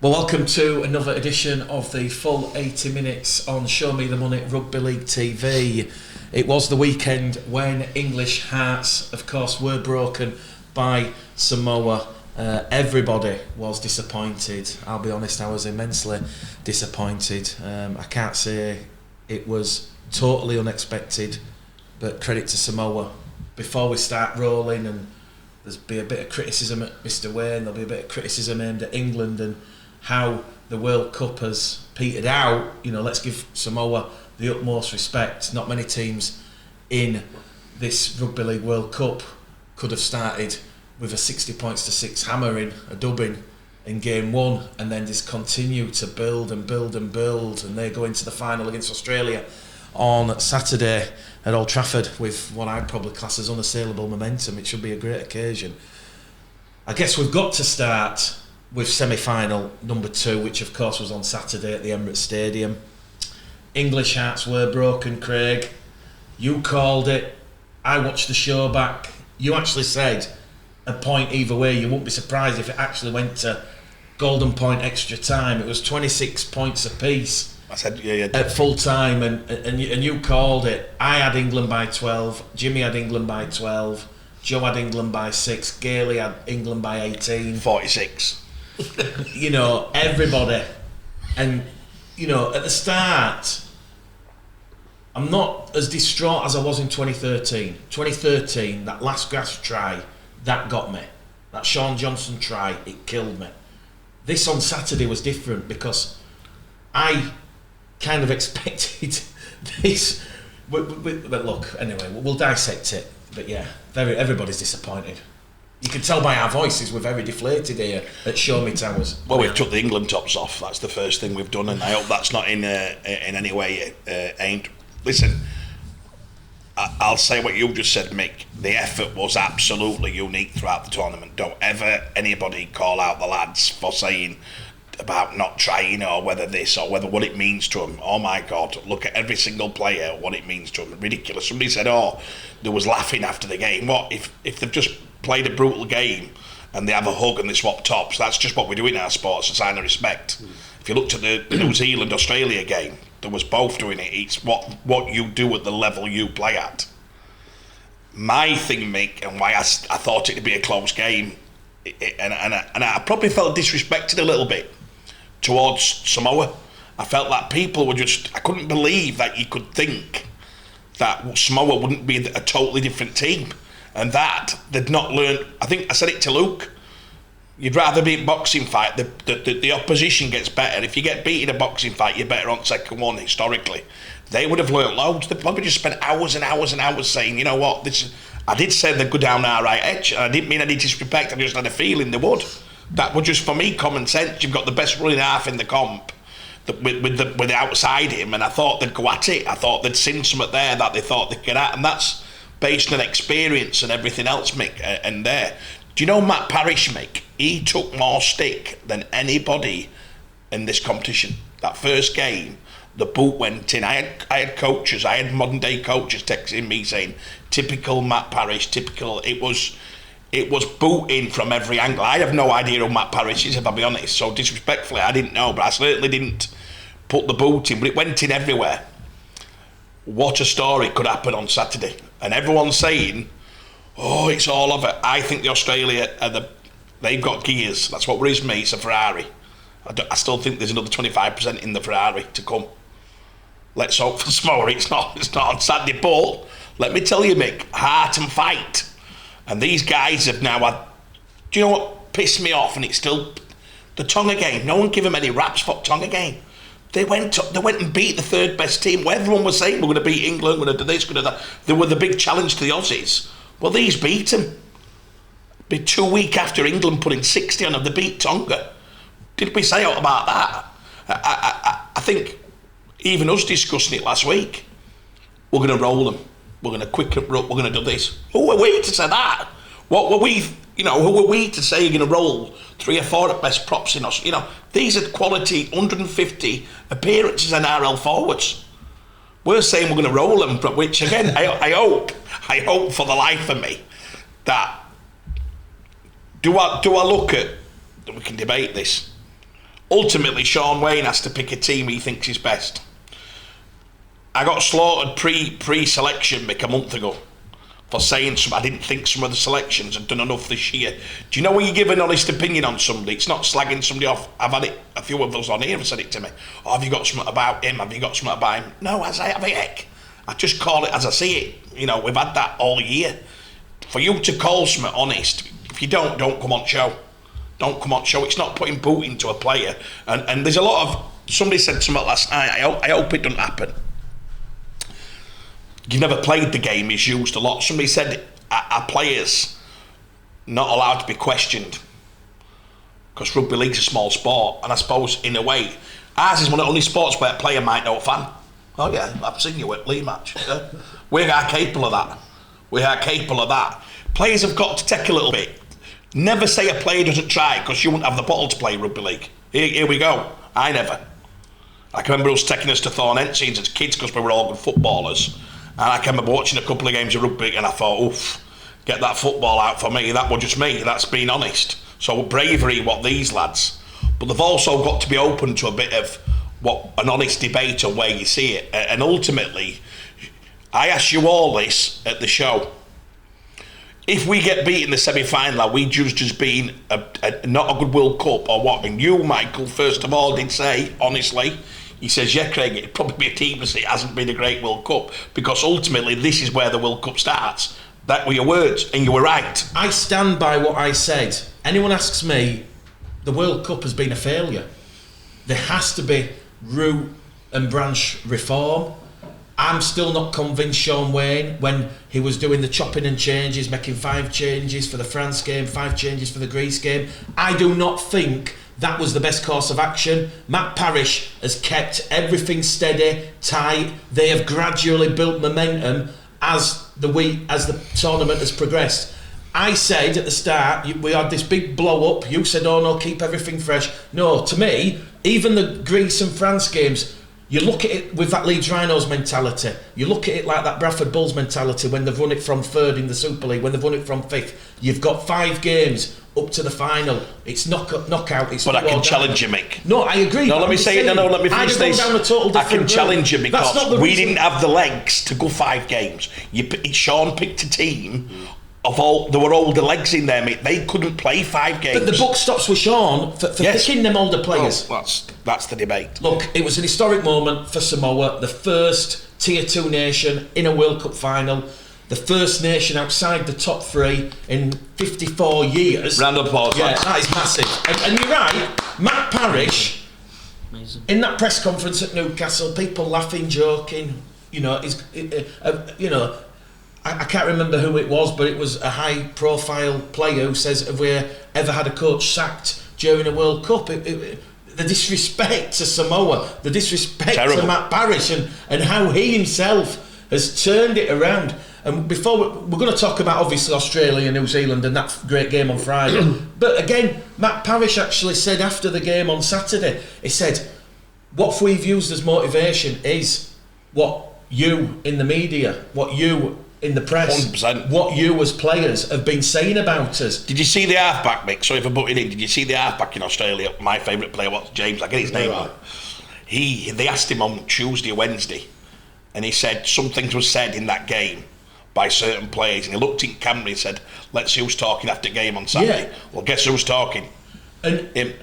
Well, welcome to another edition of the full 80 minutes on Show Me the Money Rugby League TV. It was the weekend when English hearts, of course, were broken by Samoa. Everybody was disappointed. I'll be honest, I was immensely disappointed. I can't say it was totally unexpected, but credit to Samoa. Before we start rolling, and there's be a bit of criticism at Mr. Wayne, there'll be a bit of criticism aimed at England and how the World Cup has petered out. You know, let's give Samoa the utmost respect. Not many teams in this Rugby League World Cup could have started with a 60 points to 6 hammering, a dubbing in game one, and then just continue to build and build and build, and they go into the final against Australia on Saturday at Old Trafford with what I'd probably class as unassailable momentum. It should be a great occasion. I guess we've got to start with semi-final number 2, which of course was on Saturday at the Emirates Stadium. English hearts were broken, Craig. You called it. I watched the show back. You actually said a point either way. You won't be surprised if it actually went to golden point extra time. It was 26 points apiece. I said, yeah. At full time, and you called it. I had England by 12. Jimmy had England by 12. Joe had England by 6. Gailey had England by 18. 46. You know, everybody. And, you know, at the start, I'm not as distraught as I was in 2013. 2013, that last grasp try, that got me. That Sean Johnson try, it killed me. This on Saturday was different because I kind of expected this. But look, anyway, we'll dissect it. But yeah, everybody's disappointed. You can tell by our voices we're very deflated here at Show Me Towers. Well, we've took the England tops off. That's the first thing we've done, and I hope that's not in any way aimed. Listen, I'll say what you just said, Mick. The effort was absolutely unique throughout the tournament. Don't ever anybody call out the lads for saying about not trying or whether this or whether what it means to them. Oh my God, look at every single player, what it means to them. Ridiculous. Somebody said, there was laughing after the game. What, if they've just played a brutal game and they have a hug and they swap tops? That's just what we do in our sport. It's a sign of respect. If you looked at the New Zealand-Australia game, there was both doing it. It's what you do at the level you play at. My thing, Mick, and why I thought it would be a close game, and I probably felt disrespected a little bit towards Samoa. I felt that people were I couldn't believe that you could think that Samoa wouldn't be a totally different team, and that they'd not learned. I think I said it to Luke, you'd rather be in a boxing fight, the opposition gets better. If you get beat in a boxing fight, you're better on second one historically. They would have learnt loads. They probably just spent hours and hours and hours saying, you know what, I did say they'd go down our right edge, and I didn't mean any disrespect, I just had a feeling they would. That was just, for me, common sense. You've got the best running half in the comp with outside him, and I thought they'd go at it. I thought they'd seen something there that they thought they'd get at, and that's based on experience and everything else, Mick, and there. Do you know Matt Parrish, Mick? He took more stick than anybody in this competition. That first game, the boot went in. I had coaches, I had modern day coaches texting me saying, typical Matt Parrish, typical. It was booting from every angle. I have no idea who Matt Parrish is, if I'll be honest. So disrespectfully, I didn't know, but I certainly didn't put the boot in, but it went in everywhere. What a story could happen on Saturday. And everyone's saying, it's all over. I think the Australia, they've got gears. That's what worries me. It's a Ferrari. I still think there's another 25% in the Ferrari to come. Let's hope for Samoa it's not on Saturday. But let me tell you, Mick, heart and fight. And these guys have now had. Do you know what pissed me off? And it's still the Tonga game. No one gave them any raps for Tonga game. They went and beat the third best team. Where everyone was saying we're going to beat England, we're going to do this, we're going to do that. They were the big challenge to the Aussies. Well, these beat them. Be 2 weeks after England putting 60 on them, they beat Tonga. Did we say out about that? I think even us discussing it last week. We're going to roll them. We're going to quicken up. We're going to do this. Who are we to say that? What were we? Who are we to say you're going to roll 3 or 4 at best props in us? These are quality 150 appearances in RL forwards. We're saying we're going to roll them, which again, I hope for the life of me that do I look at, we can debate this, ultimately Sean Wayne has to pick a team he thinks is best. I got slaughtered pre-selection Mick a month ago for saying I didn't think some of the selections had done enough this year. Do you know when you give an honest opinion on somebody, it's not slagging somebody off? I've had it, a few of us on here have said it to me. Oh, have you got something about him? Have you got something about him? No, as I have a heck. I just call it as I see it. You know, we've had that all year. For you to call something honest, if you don't come on show. Don't come on show. It's not putting boot into a player. And there's a lot of, somebody said something last night, I hope it doesn't happen. You've never played the game, is used a lot. Somebody said, are players not allowed to be questioned? Because rugby league's a small sport, and I suppose, in a way, ours is one of the only sports where a player might know a fan. Oh yeah, I've seen you at Lee match. We are capable of that. We are capable of that. Players have got to take a little bit. Never say a player doesn't try, because you wouldn't have the bottle to play rugby league. Here we go. I never. I can remember us taking us to Thornensines as kids because we were all good footballers. And I can remember watching a couple of games of rugby and I thought, oof, get that football out for me. That was just me. That's being honest. So bravery, what these lads. But they've also got to be open to a bit of what an honest debate of where you see it. And ultimately, I ask you all this at the show. If we get beat in the semi-final, are we judged as being not a good World Cup or what? And you, Michael, first of all, did say, honestly, he says, yeah, Craig, it'd probably be a team that it hasn't been a great World Cup because ultimately this is where the World Cup starts. That were your words, and you were right. I stand by what I said. Anyone asks me, the World Cup has been a failure. There has to be root and branch reform. I'm still not convinced Sean Wayne, when he was doing the chopping and changes, making 5 changes for the France game, 5 changes for the Greece game, I do not think that was the best course of action. Matt Parrish has kept everything steady, tight. They have gradually built momentum as the tournament has progressed. I said at the start, we had this big blow up. You said, oh no, keep everything fresh. No, to me, even the Greece and France games, you look at it with that Leeds Rhinos mentality. You look at it like that Bradford Bulls mentality when they've won it from 3rd in the Super League, when they've won it from 5th. You've got 5 games up to the final. It's knockout. It's but I can challenge you, Mick. No, I agree. No, let me say it. No, let me finish this. I can challenge you because we didn't have the legs to go 5 games. Sean picked a team of all. There were older legs in there, mate. They couldn't play 5 games. But the buck stops with Sean for picking them older players. Well, that's the debate. Look, it was an historic moment for Samoa, the first Tier 2 nation in a World Cup final, the first nation outside the top 3 in 54 years. Round of applause. Yeah, that is massive. And you're right, Matt Parrish, amazing. In that press conference at Newcastle, people laughing, joking, I can't remember who it was, but it was a high-profile player who says, have we ever had a coach sacked during a World Cup? The disrespect to Samoa, the disrespect to Matt Parrish and how he himself has turned it around. And before we're going to talk about, obviously, Australia and New Zealand and that great game on Friday. But again, Matt Parrish actually said after the game on Saturday, he said, what we've used as motivation is what you in the media, what you in the press, 100%. What you as players have been saying about us. Did you see the halfback, Mick? Sorry for butting in. Did you see the halfback in Australia? My favourite player was James. I get his name right. They asked him on Tuesday or Wednesday, and he said some things were said in that game by certain players, and he looked in camera and said, let's see who's talking after game on Saturday. Yeah. Well, guess who's talking? And him.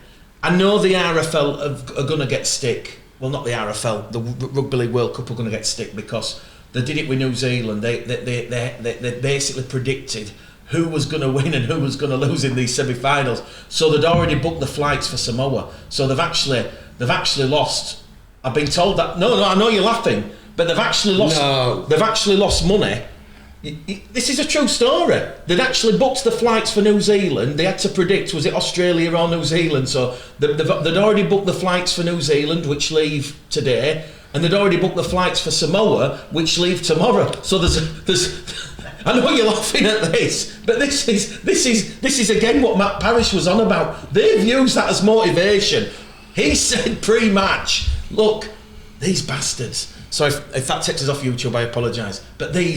I know the RFL are going to get stick. Well, not the RFL, the Rugby League World Cup are going to get stick because they did it with New Zealand. They basically predicted who was going to win and who was going to lose in these semi-finals. So they'd already booked the flights for Samoa. So they've actually lost. I've been told that. No, I know you're laughing, but they've actually lost. No. They've actually lost money. This is a true story. They'd actually booked the flights for New Zealand. They had to predict, was it Australia or New Zealand? So they'd already booked the flights for New Zealand, which leave today, and they'd already booked the flights for Samoa, which leave tomorrow. So there's I know you're laughing at this, but this is again what Matt Parrish was on about. They've used that as motivation. He said pre-match, look, these bastards. So if that takes us off YouTube, I apologise. But they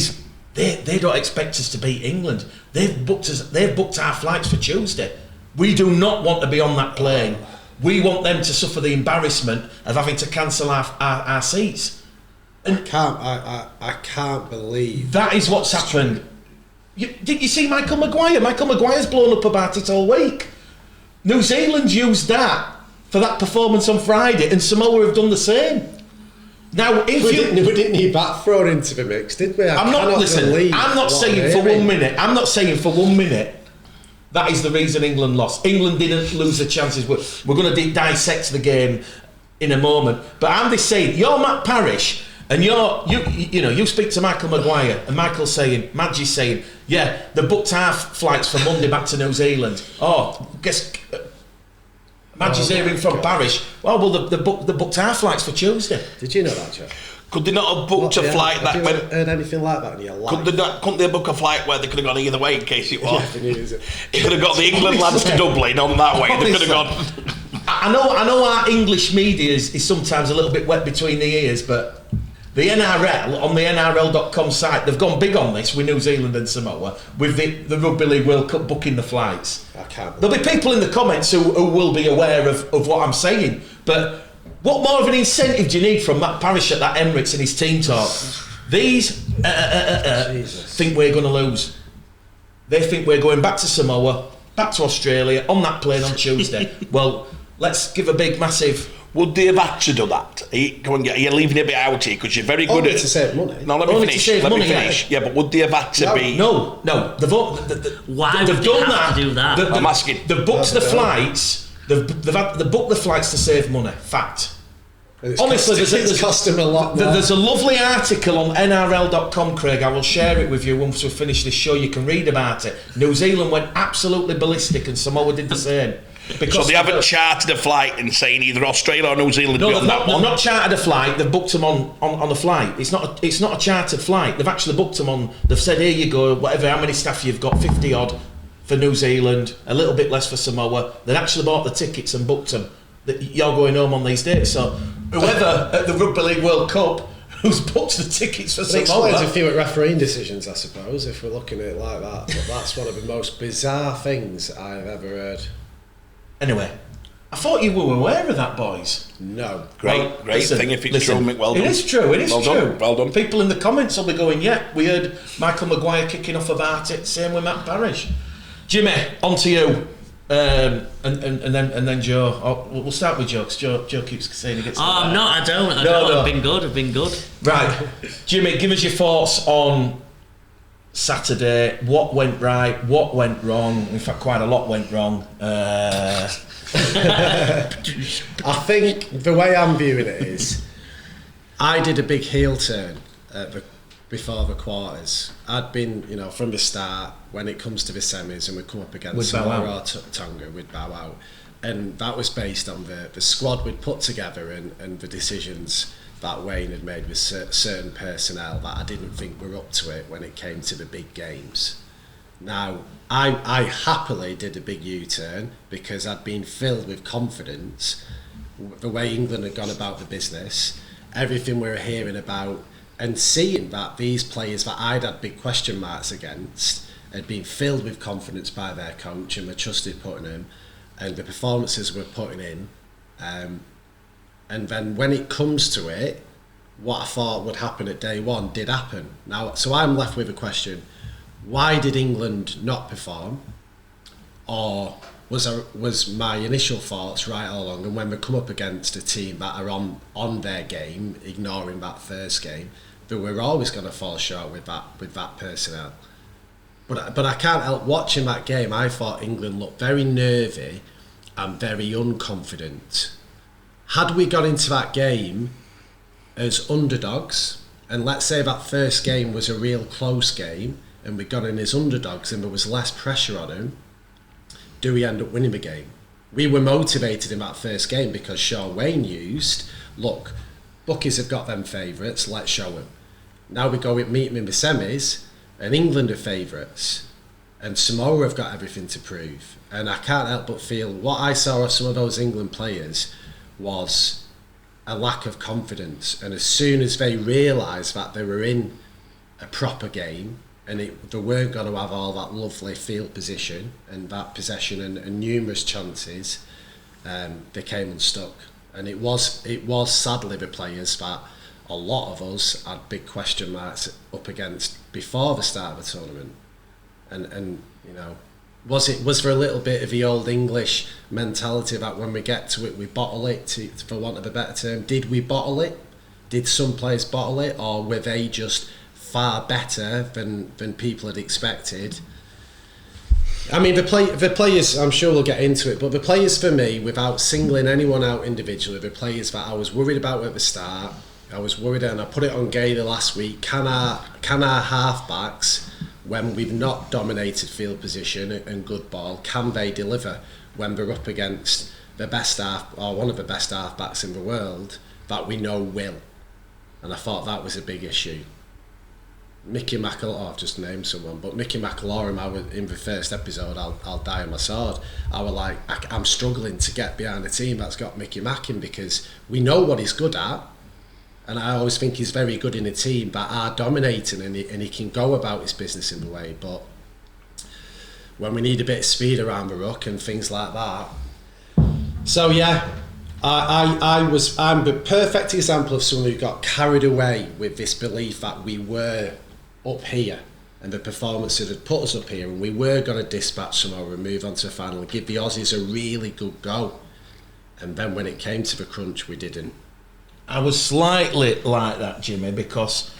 don't expect us to beat England. They've booked our flights for Tuesday. We do not want to be on that plane. We want them to suffer the embarrassment of having to cancel our seats. And I can't believe that is what's happened. Did you see Michael Maguire? Michael Maguire's blown up about it all week. New Zealand used that for that performance on Friday, and Samoa have done the same. Now, if we didn't need that thrown into the mix, did we? I'm not saying for 1 minute that is the reason England lost. England didn't lose the chances. We're going to dissect the game in a moment. But I'm just saying, you're Matt Parrish, and you speak to Michael Maguire, and Madgy's saying, yeah, they booked half flights for Monday back to New Zealand. Oh, guess Madgy's hearing from Parrish. Well, they booked half flights for Tuesday. Did you know that, Joe? Could they not have booked a flight have you heard anything like that in your life? Couldn't they book a flight where they could have gone either way in case it was? Yeah, They could have got the England lads to Dublin on that way. They could have gone. I know our English media is sometimes a little bit wet between the ears, but the NRL, on the NRL.com site, they've gone big on this with New Zealand and Samoa, with the Rugby League World Cup booking the flights. There'll be people in the comments who will be aware of what I'm saying, but what more of an incentive do you need from Matt Parrish at that Emirates in his team talk? These think we're going to lose. They think we're going back to Samoa, back to Australia, on that plane on Tuesday. Well, let's give a big, massive... Would they have had to do that? You're leaving a bit out here because you're very good at... to save money. No, let me finish. Yeah, but would they have had to be... No. Why would they have to do that? I'm asking. They've booked the flights... They've booked the flights to save money. Fact. Honestly, it's cost them a lot more. There's a lovely article on NRL.com, Craig. I will share it with you once we finish this show. You can read about it. New Zealand went absolutely ballistic, and Samoa did the same. So they haven't chartered a flight and saying either Australia or New Zealand. No, they've not chartered a flight. They've booked them on a flight. It's not a chartered flight. They've actually booked them on. They've said, here you go. Whatever, how many staff you've got, 50 odd for New Zealand, a little bit less for Samoa. They actually bought the tickets and booked them. You're going home on these dates. So whoever at the Rugby League World Cup who's booked the tickets for Samoa. It explains a few refereeing decisions, I suppose, if we're looking at it like that. But that's one of the most bizarre things I've ever heard. Anyway, I thought you were aware of that, boys. No. Great thing if it's true, Mick. Well done. It is true. Well done. People in the comments will be going, yeah, we heard Michael Maguire kicking off about it. Same with Matt Parrish. Jimmy, on to you. And then Joe. We'll start with Joe, because Joe keeps saying he gets... I don't. I've been good. Right. Jimmy, give us your thoughts on Saturday. What went right? What went wrong? In fact, quite a lot went wrong. I think the way I'm viewing it is, I did a big heel turn before the quarters. I'd been, from the start, when it comes to the semis and we come up against Samoa or Tonga, we'd bow out. And that was based on the squad we'd put together and the decisions that Wayne had made with certain personnel that I didn't think were up to it when it came to the big games. Now, I happily did a big U-turn because I'd been filled with confidence, the way England had gone about the business, everything we were hearing about, and seeing that these players that I'd had big question marks against had been filled with confidence by their coach and were trusted putting in, and the performances we're putting in. And then when it comes to it, what I thought would happen at day one did happen. Now, so I'm left with a question: why did England not perform? Or was my initial thoughts right all along? And when we come up against a team that are on their game, ignoring that first game, that we're always going to fall short with that personnel. But I can't help watching that game. I thought England looked very nervy and very unconfident. Had we got into that game as underdogs, and let's say that first game was a real close game, and we got in as underdogs and there was less pressure on them, do we end up winning the game? We were motivated in that first game because Sean Wayne used, look, bookies have got them favourites, let's show them. Now we go and meet them in the semis, and England are favourites, and Samoa have got everything to prove. And I can't help but feel what I saw of some of those England players was a lack of confidence. And as soon as they realised that they were in a proper game, and they weren't going to have all that lovely field position and that possession and numerous chances, they came unstuck. And it was sadly the players that a lot of us had big question marks up against before the start of the tournament. And you know, was there a little bit of the old English mentality that when we get to it we bottle it, for want of a better term? Did we bottle it? Did some players bottle it, or were they just far better than people had expected? I mean, the players, I'm sure we'll get into it, but the players for me, without singling anyone out individually, the players that I was worried about at the start, I was worried, and I put it on Gaylor last week, can our halfbacks, when we've not dominated field position and good ball, can they deliver when they're up against the best half, or one of the best halfbacks in the world, that we know will? And I thought that was a big issue. Mickey I've just named someone, but Mickey McIlaurin, I was in the first episode, I'll die on my sword. I was like, I'm struggling to get behind a team that's got Mickey Mack in, because we know what he's good at, and I always think he's very good in a team that are dominating, and he can go about his business in the way. But when we need a bit of speed around the ruck and things like that, so yeah. I'm the perfect example of someone who got carried away with this belief that we were up here and the performances had put us up here, and we were going to dispatch Samoa and move on to the final and give the Aussies a really good go. And then when it came to the crunch, we didn't. I was slightly like that, Jimmy, because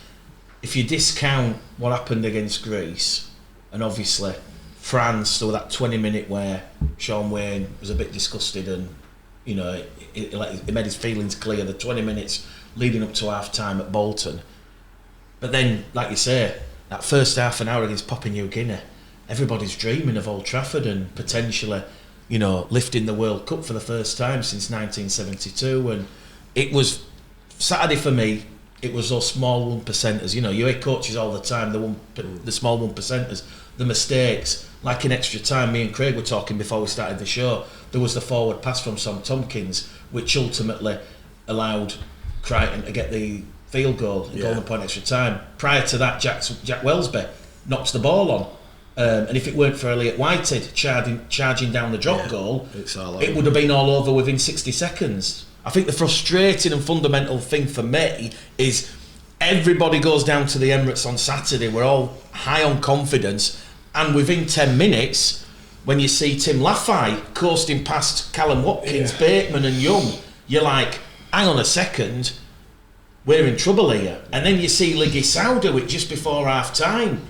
if you discount what happened against Greece, and obviously France, there was that 20-minute where Sean Wayne was a bit disgusted, and you know, he made his feelings clear, the 20 minutes leading up to half time at Bolton. But then, like you say, that first half an hour against Papua New Guinea, everybody's dreaming of Old Trafford and potentially, you know, lifting the World Cup for the first time since 1972. And it was Saturday for me. It was those small 1%ers. You know, you hear coaches all the time, the small 1%ers, the mistakes. Like in extra time, me and Craig were talking before we started the show, there was the forward pass from Sam Tompkins, which ultimately allowed Crichton to get the field goal and golden point extra time. Prior to that, Jack Wellesby knocks the ball on. And if it weren't for Elliot Whitehead charging down the drop goal, it would have been all over within 60 seconds. I think the frustrating and fundamental thing for me is everybody goes down to the Emirates on Saturday, we're all high on confidence, and within 10 minutes, when you see Tim Laffey coasting past Callum Watkins, Bateman and Young, you're like, hang on a second, we're in trouble here. And then you see Liggy Sauda just before half time,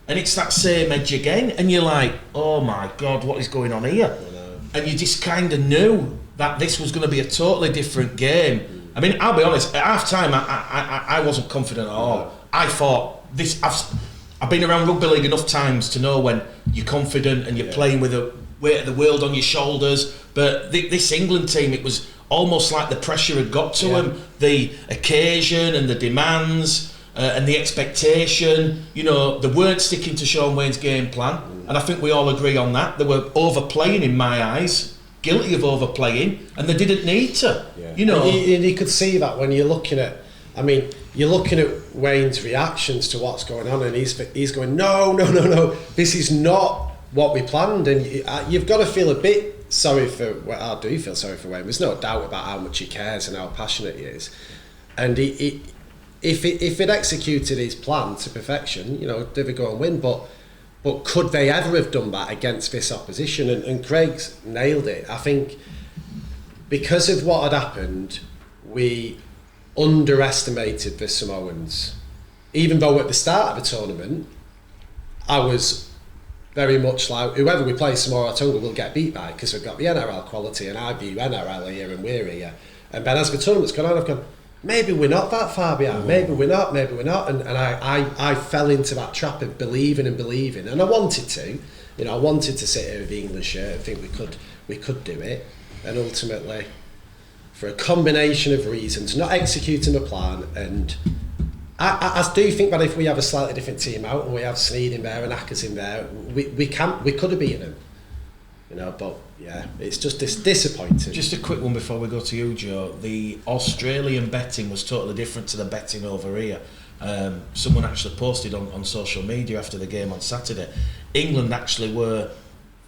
and it's that same edge again, and you're like, oh my God, what is going on here? And you just kind of knew that this was going to be a totally different game. I mean, I'll be honest, at half time I wasn't confident at all. I thought this, I've been around rugby league enough times to know when you're confident and you're playing with the weight of the world on your shoulders, but this England team, it was almost like the pressure had got to them, the occasion and the demands and the expectation. You know, they weren't sticking to Sean Wayne's game plan, and I think we all agree on that. They were overplaying in my eyes, guilty of overplaying, and they didn't need to. You know, and you could see that when you're looking at, I mean, you're looking at Wayne's reactions to what's going on, and he's going, no, this is not what we planned. And you've got to feel a bit sorry for, well, I do feel sorry for Wayne. There's no doubt about how much he cares and how passionate he is. And if it executed his plan to perfection, you know, did they go and win? But could they ever have done that against this opposition? And Craig's nailed it. I think because of what had happened, we underestimated the Samoans. Even though at the start of the tournament, I was very much like, whoever we play Samoa or Tonga will get beat by, because we've got the NRL quality, and I view NRL here and we're here. And then as the tournament's gone on, I've gone, maybe we're not that far behind, maybe we're not. And I fell into that trap of believing, and I wanted to, you know, I wanted to sit here with the England shirt and think we could do it, and ultimately, for a combination of reasons, not executing a plan. And I do think that if we have a slightly different team out and we have Sneed in there and Ackers in there, we could have beaten them, you know. But yeah, it's just disappointing. Just a quick one before we go to you, Joe. The Australian betting was totally different to the betting over here. Someone actually posted on social media after the game on Saturday, England actually were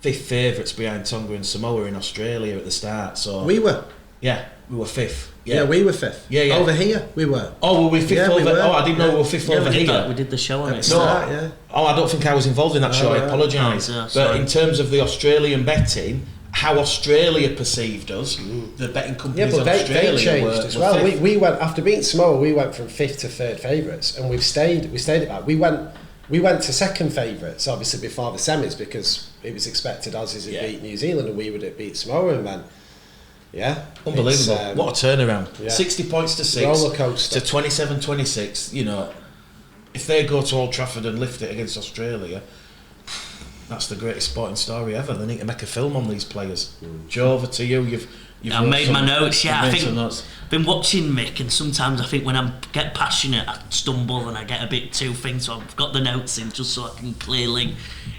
5th favourites behind Tonga and Samoa in Australia at the start. So we were. Yeah, we were 5th. Yeah, we were 5th. Yeah. Over here, we were. Oh, were we 5th over? We were. Oh, I didn't know we were 5th over here. We did the show on it. Start, yeah. Oh, I don't think I was involved in that show. I apologise. But in terms of the Australian betting, how Australia perceived us, the betting companies in Australia they changed as well. We went after beating Samoa. We went from 5th to 3rd favourites, and we stayed at that. We went to 2nd favourites, obviously before the semis, because it was expected Aussies would beat New Zealand and we would beat Samoa, and then. Yeah, unbelievable! What a turnaround! 60 points to 6, roller coaster to 27-26. You know, if they go to Old Trafford and lift it against Australia, that's the greatest sporting story ever. They need to make a film on these players. Joe, over to you. You've I made my notes. Yeah, I think I've been watching Mick, and sometimes I think when I get passionate, I stumble and I get a bit too thing. So I've got the notes in just so I can clearly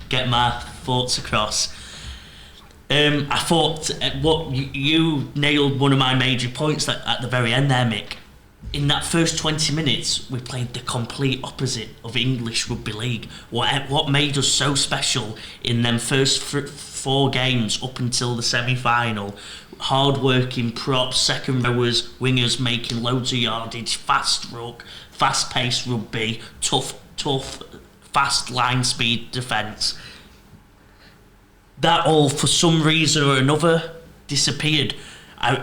get my thoughts across. I thought what you nailed one of my major points at the very end there, Mick. In that first 20 minutes, we played the complete opposite of English rugby league. What made us so special in them first 4 games up until the semi-final? Hard-working props, second rowers, wingers making loads of yardage, fast ruck, fast-paced rugby, tough, fast line speed defence. That all, for some reason or another, disappeared.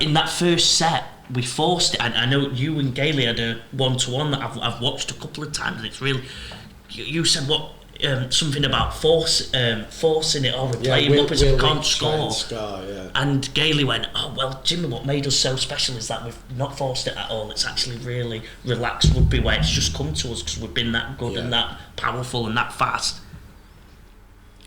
In that first set, we forced it. I know you and Gailey had a 1-to-1 that I've watched a couple of times, and it's really. You said something about forcing it, or we're playing up as we can't score. And Gailey went, "Oh well, Jimmy, what made us so special is that we've not forced it at all. It's actually really relaxed rugby where it's just come to us because we've been that good and that powerful and that fast."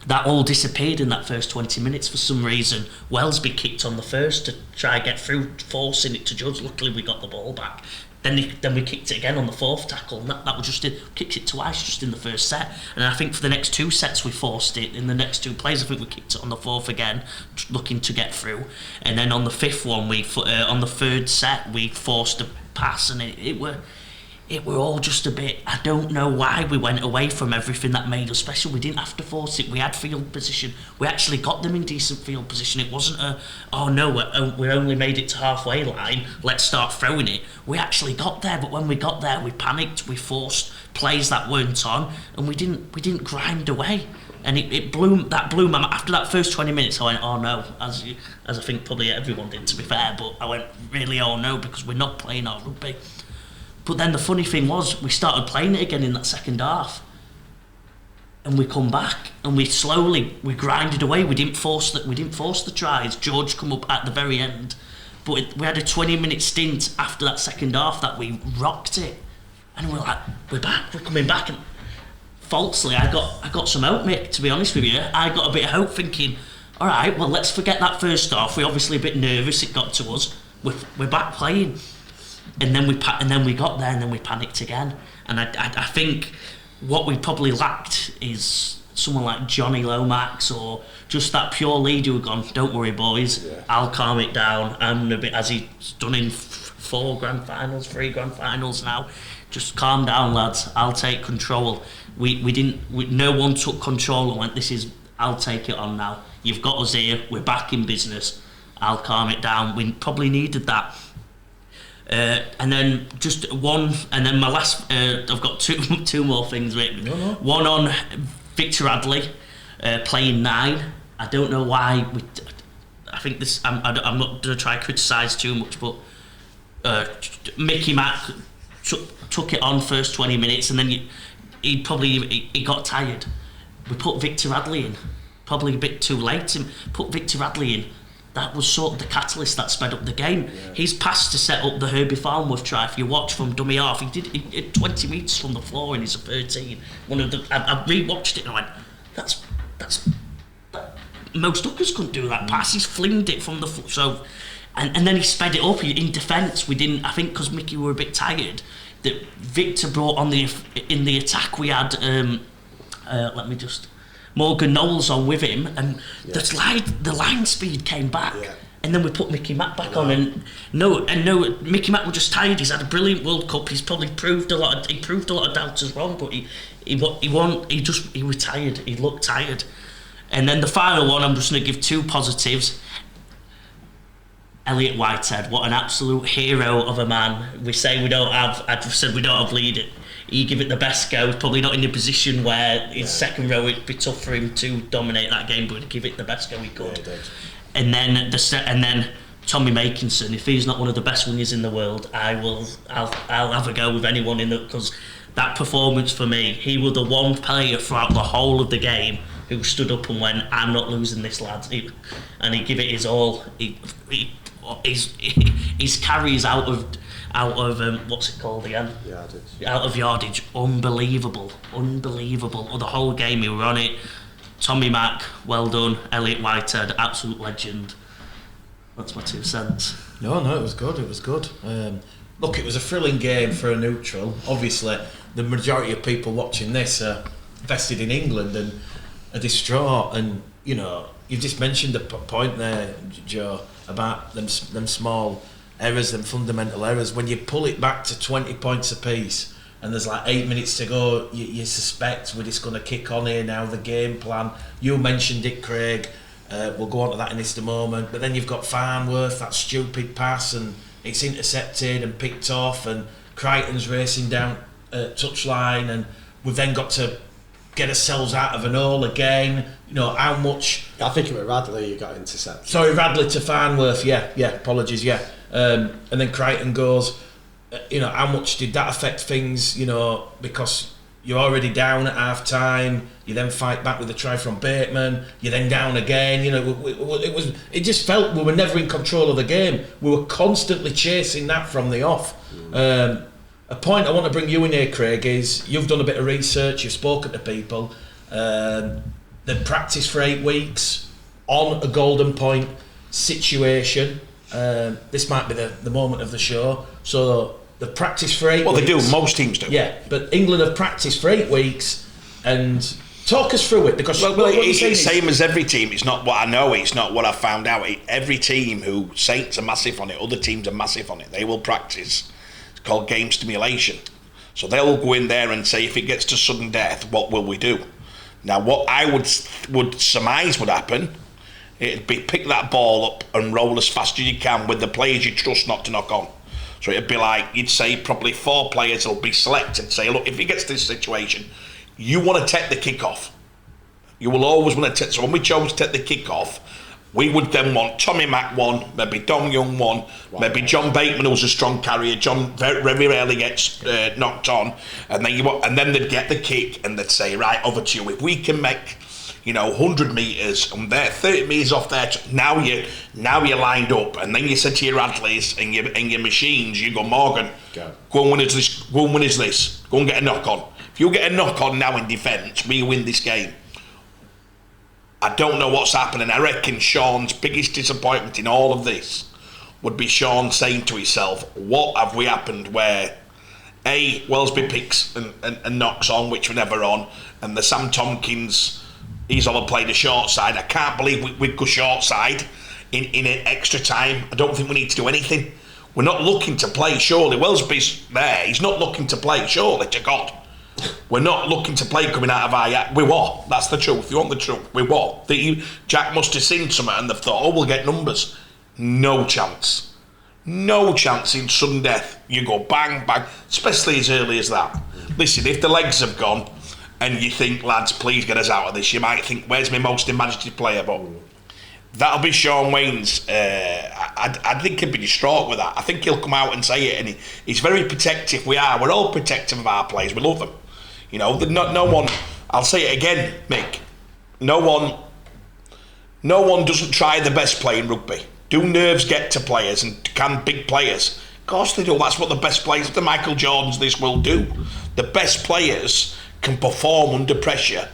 That all disappeared in that first 20 minutes for some reason. Wellesby kicked on the first to try and get through, forcing it to Judge. Luckily, we got the ball back. Then we kicked it again on the 4th tackle, and that was just it. Kicked it twice just in the first set. And I think for the next 2 sets, we forced it. In the next 2 plays, I think we kicked it on the 4th again, looking to get through. And then on the 5th one, on the 3rd set, we forced a pass, and it were all just a bit. I don't know why we went away from everything that made us special. We didn't have to force it. We had field position. We actually got them in decent field position. It wasn't we only made it to halfway line, let's start throwing it. We actually got there, but when we got there, we panicked. We forced plays that weren't on, and we didn't grind away. And it blew my after that first 20 minutes. I went, oh no, as I think probably everyone did, to be fair. But I went, really, oh no, because we're not playing our rugby. But then the funny thing was, we started playing it again in that second half, and we come back and we grinded away. We didn't force the tries. George come up at the very end, but we had a 20-minute stint after that second half that we rocked it, and we're like, we're coming back. And falsely, I got some hope, Mick. To be honest with you, I got a bit of hope, thinking, all right, well, let's forget that first half. We're obviously a bit nervous. It got to us. We're back playing. And then we got there, and then we panicked again. And I think what we probably lacked is someone like Johnny Lomax, or just that pure leader who gone, don't worry boys, I'll calm it down. I'm a bit, as he's done in 3 grand finals now. Just calm down, lads. I'll take control. No one took control and went, I'll take it on now. You've got us here. We're back in business. I'll calm it down. We probably needed that. And then just one, and then my last. I've got two more things. One on Victor Radley playing 9. I don't know why. I think this. I'm not going to try to criticise too much, but Mickey Mack took it on first 20 minutes, and then he got tired. We put Victor Radley in, probably a bit too late. Put Victor Radley in. That was sort of the catalyst that sped up the game. Yeah. His pass to set up the Herbie Farnworth try, if you watch from dummy half, he did 20 metres from the floor and he's a 13. I re-watched it and I went, that's most hookers couldn't do that pass. He's flinged it from the floor. So, and then he sped it up in defence. We didn't, I think, because Mickey were a bit tired, that Victor brought on in the attack. We had Morgan Knowles on with him, and the line speed came back, and then we put Mickey Mack back on, and Mickey Mack was just tired. He's had a brilliant World Cup. He's probably proved a lot of doubters wrong, but he was tired. He looked tired, And then the final one, I'm just going to give 2 positives. Elliot Whitehead, what an absolute hero of a man. We say we don't have, I just said we don't have lead. He give it the best go. He's probably not in the position where his second row it'd be tough for him to dominate that game, but he'd give it the best go he could. Yeah, and then Tommy Makinson, if he's not one of the best wingers in the world, I'll have a go with anyone in it, because that performance for me, he was the one player throughout the whole of the game who stood up and went, I'm not losing this, lads. And he give it his all. His carries out of what's it called again? Yardage. Out of yardage, unbelievable. The whole game he were on it. Tommy Mack, well done. Elliot Whitehead, absolute legend. That's my 2 cents. No, it was good. Look, it was a thrilling game for a neutral. Obviously, the majority of people watching this are vested in England and are distraught. And you've just mentioned the point there, Joe, about them small errors, them fundamental errors. When you pull it back to 20 points apiece, and there's like 8 minutes to go, you suspect we're just going to kick on here now. The game plan. You mentioned it, Craig. We'll go on to that in just a moment. But then you've got Farnworth, that stupid pass, and it's intercepted and picked off, and Crichton's racing down touchline, and we've then got to get ourselves out of an hole again. How much... I think it was Radley who got intercepted. Sorry, Radley to Farnworth, yeah, apologies, yeah. And then Crichton goes, how much did that affect things, because you're already down at half time, you then fight back with a try from Bateman, you're then down again. It just felt we were never in control of the game. We were constantly chasing that from the off. A point I want to bring you in here, Craig, is you've done a bit of research, you've spoken to people, they've practiced for 8 weeks on a golden point situation. This might be the moment of the show. So they've practiced for 8 weeks. Well, they do. Most teams do. Yeah, but England have practiced for 8 weeks. And talk us through it, because it's the same as every team. It's not what I know. It's not what I found out. Every team who Saints are massive on it, other teams are massive on it. They will practice. It's called game stimulation. So they'll go in there and say, if it gets to sudden death, what will we do? Now, what I would surmise would happen, it'd be pick that ball up and roll as fast as you can with the players you trust not to knock on. So it'd be like, you'd say probably 4 players will be selected. Say, look, if it gets to this situation, you want to take the kick-off. You will always want to take... So when we chose to take the kick-off, we would then want Tommy Mack 1, maybe Dong Young 1, maybe John Bateman, who's a strong carrier. John very, very rarely gets knocked on. And then they'd get the kick and they'd say, right, over to you. If we can make... 100 metres, and they're 30 metres off there. Now you're lined up, and then you said to your Radleys and your machines, you go, Morgan, go and win us this. Go and win us this. Go and get a knock on. If you get a knock on now in defence, we win this game. I don't know what's happening. I reckon Sean's biggest disappointment in all of this would be Sean saying to himself, "What have we happened where?" Wellesby picks and knocks on, which were never on, and the Sam Tompkins. He's all played a short side. I can't believe we go short side in an extra time. I don't think we need to do anything. We're not looking to play, surely. Wellesby's there. He's not looking to play, surely, to God. We're not looking to play coming out of our... We were. That's the truth. You want the truth? We were. Jack must have seen something and they've thought, we'll get numbers. No chance. No chance in sudden death. You go bang, bang, especially as early as that. Listen, if the legs have gone... and you think, lads, please get us out of this, you might think, where's my most imaginative player? But that'll be Sean Wayne's. I think he'll be distraught with that. I think he'll come out and say it, and he's very protective. We're all protective of our players. We love them. No one, I'll say it again, Mick, no one doesn't try the best play in rugby. Do nerves get to players, and can big players? Of course they do. That's what the best players, the Michael Jordans of this will do. The best players can perform under pressure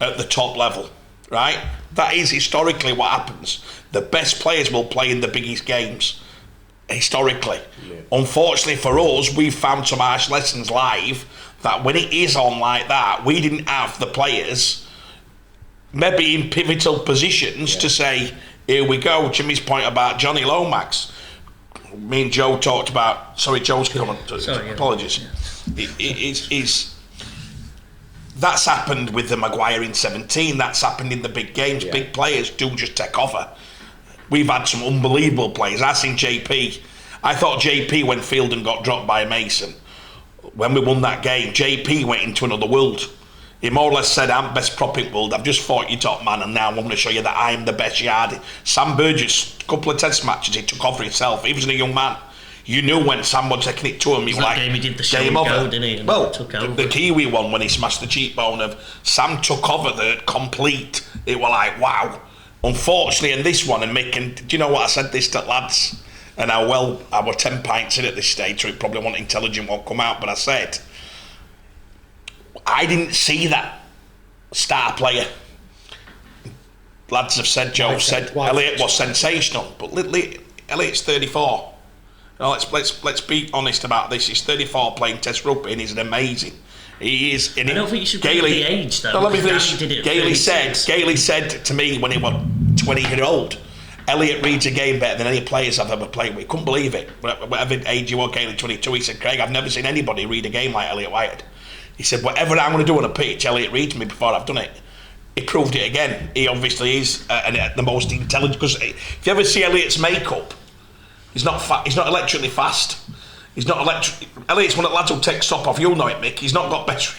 at the top level, right? That is historically what happens. The best players will play in the biggest games, historically. Yeah. Unfortunately for us, we've found some harsh lessons live that when it is on like that, we didn't have the players maybe in pivotal positions to say, here we go. Jimmy's point about Johnny Lomax. Me and Joe talked about... Sorry, Joe's coming. Apologies. Yeah. That's happened with the Maguire in 17. That's happened in the big games. Yeah. Big players do just take over. We've had some unbelievable players. I seen JP. I thought JP when Fielden got dropped by Mason, when we won that game, JP went into another world. He more or less said, I'm best prop in world. I've just fought you top man, and now I'm going to show you that I'm the best yard. Sam Burgess, a couple of test matches, he took over himself. He was a young man. You knew when Sam was taking it to him, he was like, game he did the show game and over. go, didn't he? And Well, took over. the Kiwi one, when he smashed the cheekbone of Sam took over the complete. It was like, wow. Unfortunately, in this one, and making, do you know what I said this to lads? And how well, I was 10 pints in at this stage, so it probably wasn't intelligent won't come out, but I said, I didn't see that star player. Lads have said, Joe said, Elliot was sensational, but Elliot's 34. Now let's be honest about this. He's 34 playing Test rugby, and he's amazing. He is. I don't think you should get the age though. No, let me finish. Did it Gailey said to me when he was 20-year-old, Elliot reads a game better than any players I've ever played with. He couldn't believe it. Whatever age you were, Gailey, 22, he said, Craig, I've never seen anybody read a game like Elliot Whitehead. He said, whatever I'm going to do on a pitch, Elliot reads me before I've done it. He proved it again. He obviously is the most intelligent. Because if you ever see Elliot's makeup, he's not electrically fast. He's not electric. Elliot's one of the lads who'll take stop off. You'll know it, Mick. He's not got better.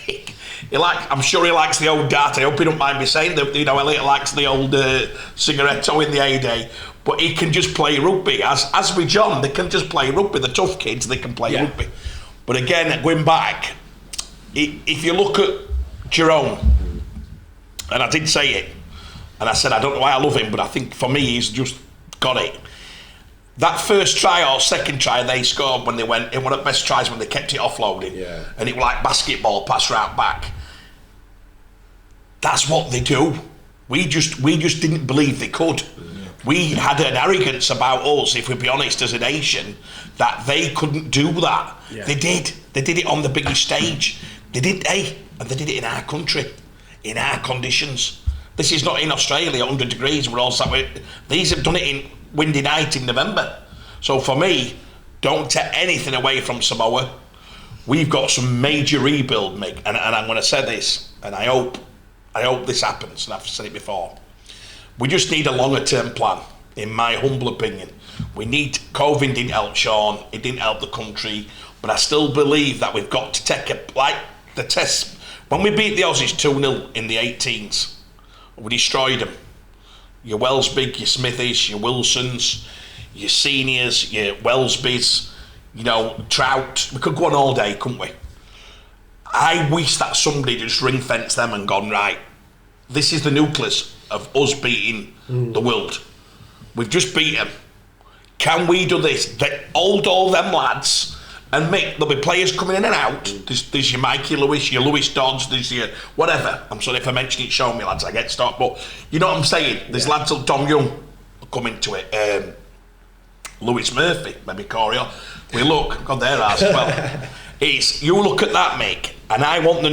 I'm sure he likes the old dart. I hope he don't mind me saying that. You know, Elliot likes the old cigaretto in the heyday. But he can just play rugby. As with John, they can just play rugby. The tough kids, they can play rugby. But again, going back, if you look at Jerome, and I did say it, and I said I don't know why I love him, but I think for me he's just got it. That first try or second try they scored when they went, it was one of the best tries when they kept it offloading. Yeah. And it was like basketball pass right back. That's what they do. We just didn't believe they could. Yeah. We had an arrogance about us, if we be honest, as a nation, that they couldn't do that. Yeah. They did. They did it on the biggest stage. They did, and they did it in our country, in our conditions. This is not in Australia, 100 degrees, we're all sat with. These have done it in windy night in November. So for me, don't take anything away from Samoa. We've got some major rebuild, Mick, and I'm going to say this, and I hope this happens, and I've said it before. We just need a longer term plan, in my humble opinion. COVID didn't help Sean, it didn't help the country, but I still believe that we've got to take the test. When we beat the Aussies 2-0 in the 18s, we destroyed them. Your Wellsbig, your Smithies, your Wilsons, your seniors, your Wellsbys, Trout. We could go on all day, couldn't we? I wish that somebody just ring-fenced them and gone, right, this is the nucleus of us beating the world. We've just beat them. Can we do this? Hold all them lads, and there'll be players coming in and out. There's your Mikey Lewis, your Lewis Dodds, there's your whatever. I'm sorry if I mention it, show me lads, I get stopped. But you know what I'm saying? There's lads like Dom Young come into it. Lewis Murphy, maybe Corey. We look, God, there as well. You look at that, Mick, and I want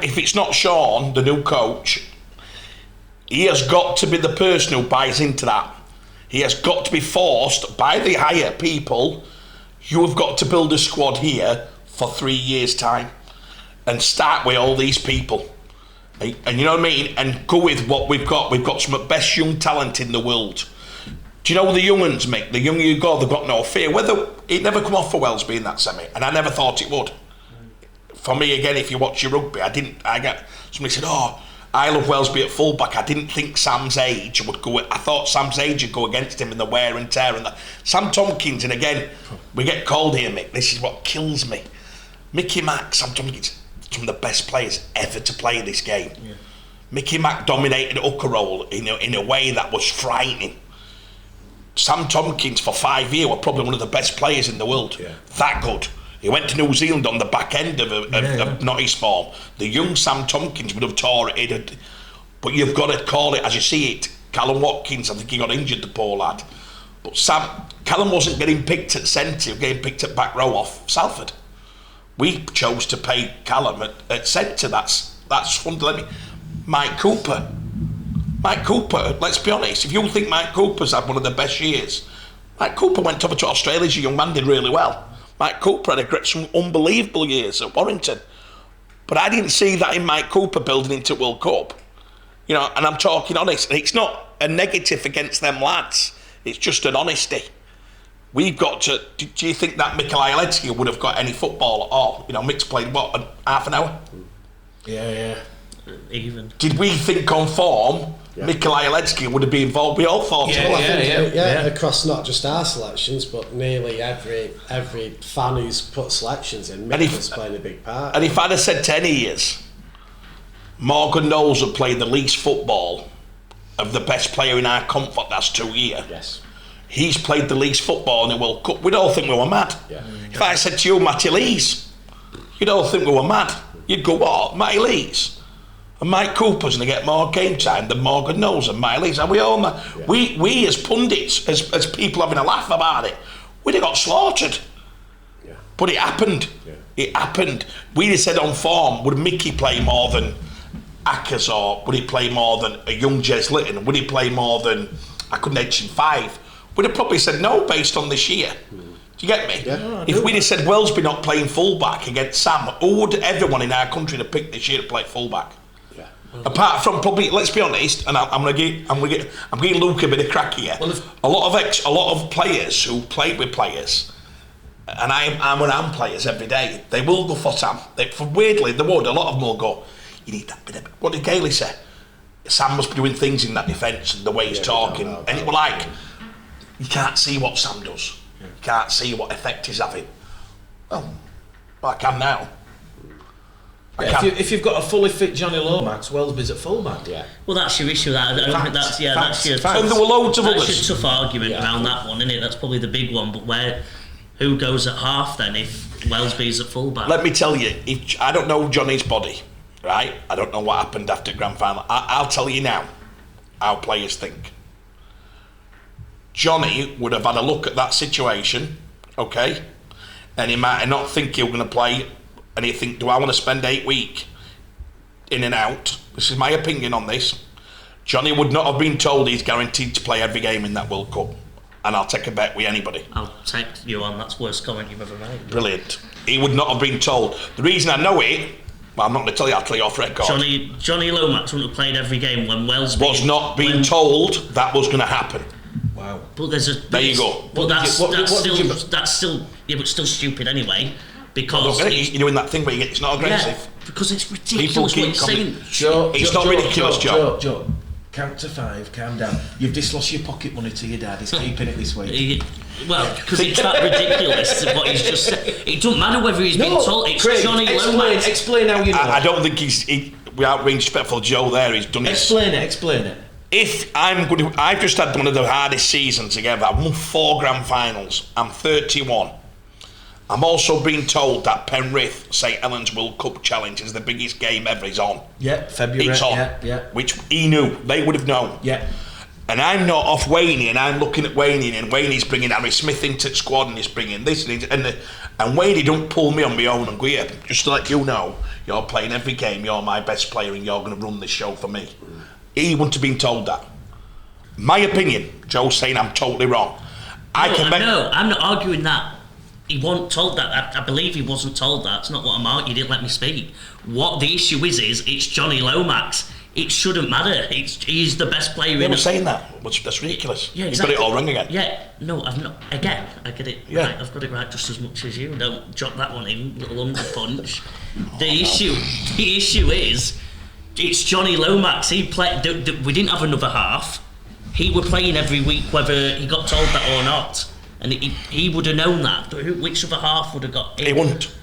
if it's not Sean, the new coach, he has got to be the person who buys into that. He has got to be forced by the higher people. You have got to build a squad here for 3 years' time and start with all these people. And you know what I mean? And go with what we've got. We've got some of the best young talent in the world. Do you know the young ones, Mick? The younger you go, they've got no fear. It never come off for Wellsby in that semi, and I never thought it would. For me, again, if you watch your rugby, somebody said, I love Wellsby at fullback. I didn't think Sam's age would go. I thought Sam's age would go against him in the wear and tear. And Sam Tompkins, and again, we get called here, Mick. This is what kills me. Mickey Mack, Sam Tompkins, some of the best players ever to play this game. Yeah. Mickey Mack dominated hooker role in a way that was frightening. Sam Tompkins, for 5 years, were probably one of the best players in the world. Yeah. That good. He went to New Zealand on the back end of not his form. The young Sam Tompkins would have tore it. But you've got to call it as you see it. Callum Watkins, I think he got injured, the poor lad. But Callum wasn't getting picked at centre, he was getting picked at back row off Salford. We chose to pay Callum at centre. That's fundamental. Mike Cooper, let's be honest, if you think Mike Cooper's had one of the best years, Mike Cooper went over to Australia as a young man, did really well. Mike Cooper had some unbelievable years at Warrington. But I didn't see that in Mike Cooper building into World Cup. You know, and I'm talking honest. It's not a negative against them lads. It's just an honesty. We've got to... Do you think that Mikel Ayeletski would have got any football at all? You know, Mick's played, what, half an hour? Yeah. Even. Did we think on form Mikel Ayeletski would have been involved? We all thought so. Yeah, across not just our selections, but nearly every fan who's put selections in, Mikel's playing a big part. And if I'd have said 10 years, Morgan Knowles had played the least football of the best player in our comp for that's 2 years. Yes. He's played the least football in the World Cup. We'd all think we were mad. Yeah. If I said to you, Matty Lees, you'd all think we were mad. You'd go, what? Matty Lees? And Mike Cooper's going to get more game time than Morgan Knowles and Matty Lees. And we all know. Yeah. We as pundits, as people having a laugh about it, we'd have got slaughtered. Yeah. But it happened. Yeah. It happened. We'd have said on form, would Mickey play more than Ackers, or would he play more than a young Jez Litton? Would he play more than, I couldn't mention 5? We'd have probably said no based on this year. Do you get me? Yeah. If we'd have said Wellesby not playing fullback against Sam, who would everyone in our country have picked this year to play fullback? Yeah. Apart from probably, let's be honest, and I'm giving Luke a bit of crack here. Well, a lot of players who played with players, and I'm around players every day. They will go for Sam. Weirdly, they would. A lot of them will go. You need that bit of. What did Gailey say? Sam must be doing things in that defence and the way he's talking, and it was like you can't see what Sam does. You can't see what effect he's having. Well, I can now. If you've got a fully fit Johnny Lomax, Wellesby's at fullback. Yeah. Well, that's your issue. That's your And there that's were loads of others. your tough argument around that one, isn't it? That's probably the big one. But who goes at half then if Wellesby's at fullback? Let me tell you, I don't know Johnny's body, right? I don't know what happened after grand final. I'll tell you now how players think. Johnny would have had a look at that situation, okay, and he might not think he was going to play, and he'd think, do I want to spend 8 weeks in and out? This is my opinion on this. Johnny would not have been told he's guaranteed to play every game in that World Cup, and I'll take a bet with anybody. I'll take you on. That's the worst comment you've ever made. Brilliant. He would not have been told. The reason I know it, well, I'm not going to tell you, I'll tell you off record. Johnny Lomax wouldn't have played every game when Wellesby was not being told that was going to happen. Wow. But there you go. But that's still stupid anyway, because you're doing that thing where it's not aggressive. Yeah, because it's ridiculous what he's saying. It's not ridiculous, Joe. Joe, count to 5, calm down. You've dislost your pocket money to your dad. He's keeping it this week. Well, because it's that ridiculous what he's just said. It doesn't matter whether he's been told. It's Craig, Johnny Lomax. Explain how you know. I don't think without being respectful, Joe there, he's done it. Explain it. I've just had one of the hardest seasons together. I've won 4 grand finals. I'm 31. I'm also being told that Penrith St Helens World Cup Challenge is the biggest game ever. Is on. Yeah, February. It's on. Yeah. Which he knew. They would have known. Yeah. And I'm not off Wayne, and I'm looking at Wayne, and Wayne's bringing Harry Smith into the squad, and he's bringing this, and Wayne don't pull me on my own and go, yeah, just to let you know, you're playing every game, you're my best player, and you're going to run this show for me. He wouldn't have been told that. My opinion, Joe's saying I'm totally wrong. I'm not arguing that he wasn't told that. I believe he wasn't told that. It's not what I'm arguing. You didn't let me speak. What the issue is it's Johnny Lomax. It shouldn't matter. He's the best player in. I'm saying that. That's ridiculous. Yeah, exactly. You've got it all wrong again. Yeah, no, I've not. Again, I get it right. I've got it right just as much as you. Don't drop that one in, little underpunch. The issue is, it's Johnny Lomax. He played. We didn't have another half. He were playing every week, whether he got told that or not, and he would have known that. Which other half would have got? He wouldn't.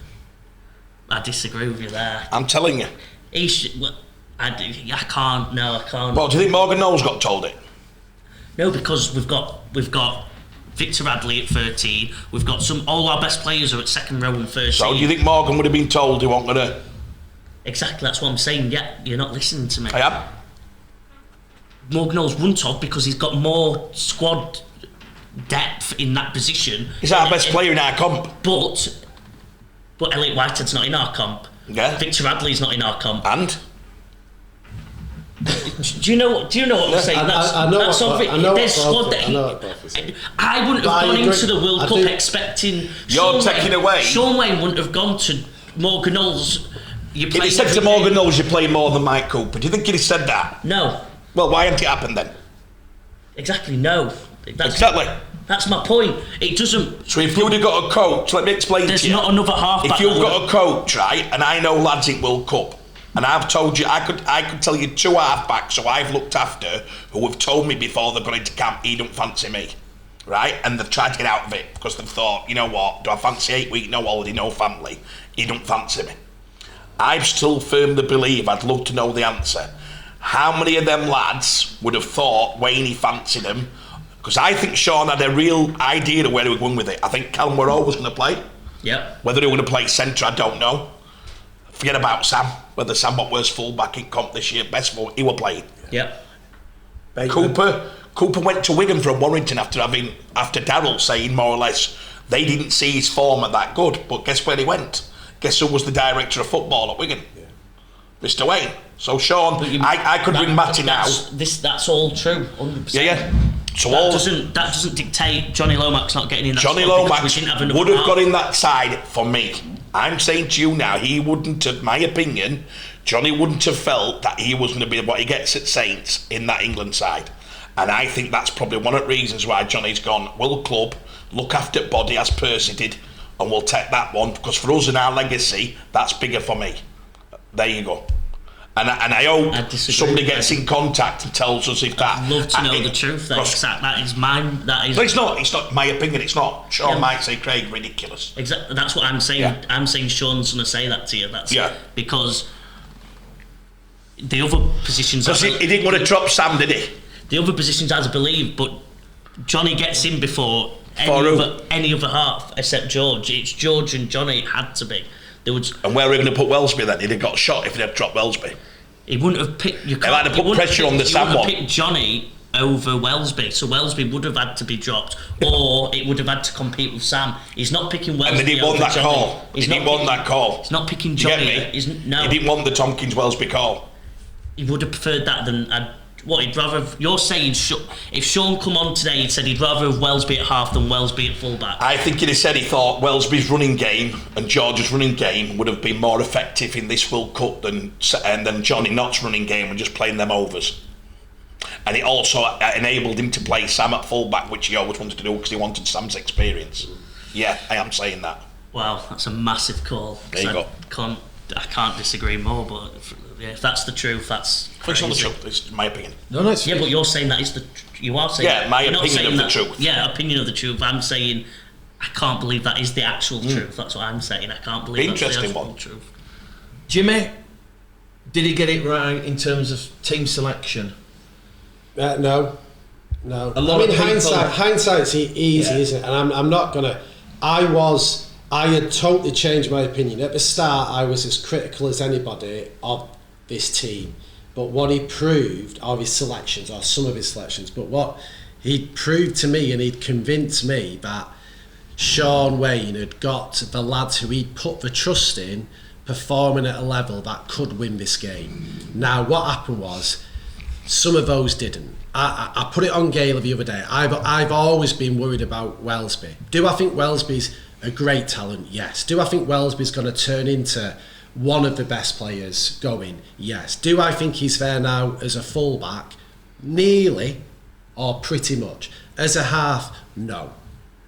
I disagree with you there. I'm telling you. He should. Well, I can't. No, I can't. Well, do you think Morgan Knowles got told it? No, because we've got Victor Radley at 13. We've got all our best players are at second row and first. So do you think Morgan would have been told he wasn't going to? Exactly, that's what I'm saying. Yeah, you're not listening to me. I am. Morgan Knowles wouldn't have because he's got more squad depth in that position. He's our best player in our comp. But Elliot Whitehead's not in our comp. Yeah. Victor Radley's not in our comp. And? Do you know what I'm saying? I know I wouldn't have gone into the World Cup expecting You're taking away. Sean Wayne wouldn't have gone to Morgan Knowles You If he said to Morgan Knowles, you're playing more than Mike Cooper, do you think he'd have said that? No. Well, why hadn't it happened then? Exactly, no. Exactly. That's my point. It doesn't... So if you'd have got a coach, let me explain to you. There's not another halfback. If you've got a coach, right, and I know lads at World Cup, and I've told you, I could tell you 2 halfbacks who I've looked after who have told me before they've gone into camp, he don't fancy me, right? And they've tried to get out of it because they've thought, you know what, do I fancy 8 week, no holiday, no family? He don't fancy me. I still firmly believe, I'd love to know the answer. How many of them lads would have thought Wayne he fancied them? Because I think Sean had a real idea of where he was going with it. I think Callum were always going to play. Yep. Whether he was going to play centre, I don't know. Forget about Sam. Whether Sam got worst full-back in comp this year, best full, he was playing. Yep. Cooper went to Wigan from Warrington after Darryl saying more or less they didn't see his form at that good. But guess where he went? Guess who was the director of football at Wigan? Yeah. Mr. Wayne. So Sean, I could ring Matty now. That's all true. 100%. Yeah. So that doesn't dictate Johnny Lomax not getting in that Johnny Lomax would have got in that side for me. I'm saying to you now, he wouldn't have, my opinion, Johnny wouldn't have felt that he was going to be what he gets at Saints in that England side. And I think that's probably one of the reasons why Johnny's gone, World Club, look after body as Percy did, and we'll take that one, because for us and our legacy, that's bigger for me. There you go. And I hope somebody gets in contact and tells us if that... I'd love to know the truth. That is mine. That is. But it's not my opinion. It's not. Sean might say, Craig, ridiculous. Exactly. That's what I'm saying. Yeah. I'm saying Sean's going to say that to you. Because the other positions... Because he didn't want to drop Sam, did he? The other positions, as I believe, but Johnny gets in before any other half except George. It's George and Johnny. It had to be. And where are we going to put Wellesby then? He'd have got shot if he'd have dropped Wellesby. He wouldn't have picked... He had to put pressure on the Sam one. He would have picked Johnny over Wellesby, so Wellesby would have had to be dropped, or it would have had to compete with Sam. He's not picking Wellesby. And they didn't want that Johnny. call. He didn't want that call. He's not picking Johnny. No. He didn't want the Tompkins Wellesby call. He would have preferred that than... he'd rather have, you're saying if Sean come on today, he'd said he'd rather have Wellesby at half than Wellesby at fullback. I think he'd have said he thought Wellesby's running game and George's running game would have been more effective in this World Cup than Johnny Knott's running game and just playing them overs. And it also enabled him to play Sam at fullback, which he always wanted to do because he wanted Sam's experience. Yeah, I am saying that. Wow, that's a massive call. There you go. I can't disagree more, but if that's the truth, that's crazy. It's not the truth, it's my opinion. No, it's... Yeah, but you're saying that is the... You are saying... Yeah, my opinion of the truth. Yeah, opinion of the truth. I'm saying I can't believe that is the actual truth. That's what I'm saying. I can't believe that's the actual truth. Jimmy, did he get it right in terms of team selection? No. Hindsight's easy, isn't it? And I'm not going to... I had totally changed my opinion. At the start, I was as critical as anybody of this team. But what he proved, or his selections, or some of his selections, but what he'd proved to me and he'd convinced me that Sean Wayne had got the lads who he'd put the trust in performing at a level that could win this game. Now, what happened was, some of those didn't. I put it on Gayle the other day. I've always been worried about Wellesby. Do I think Wellesby's a great talent? Yes. Do I think Wellesby's going to turn into one of the best players going? Yes. Do I think he's there now as a fullback? Nearly, or pretty much. As a half, no.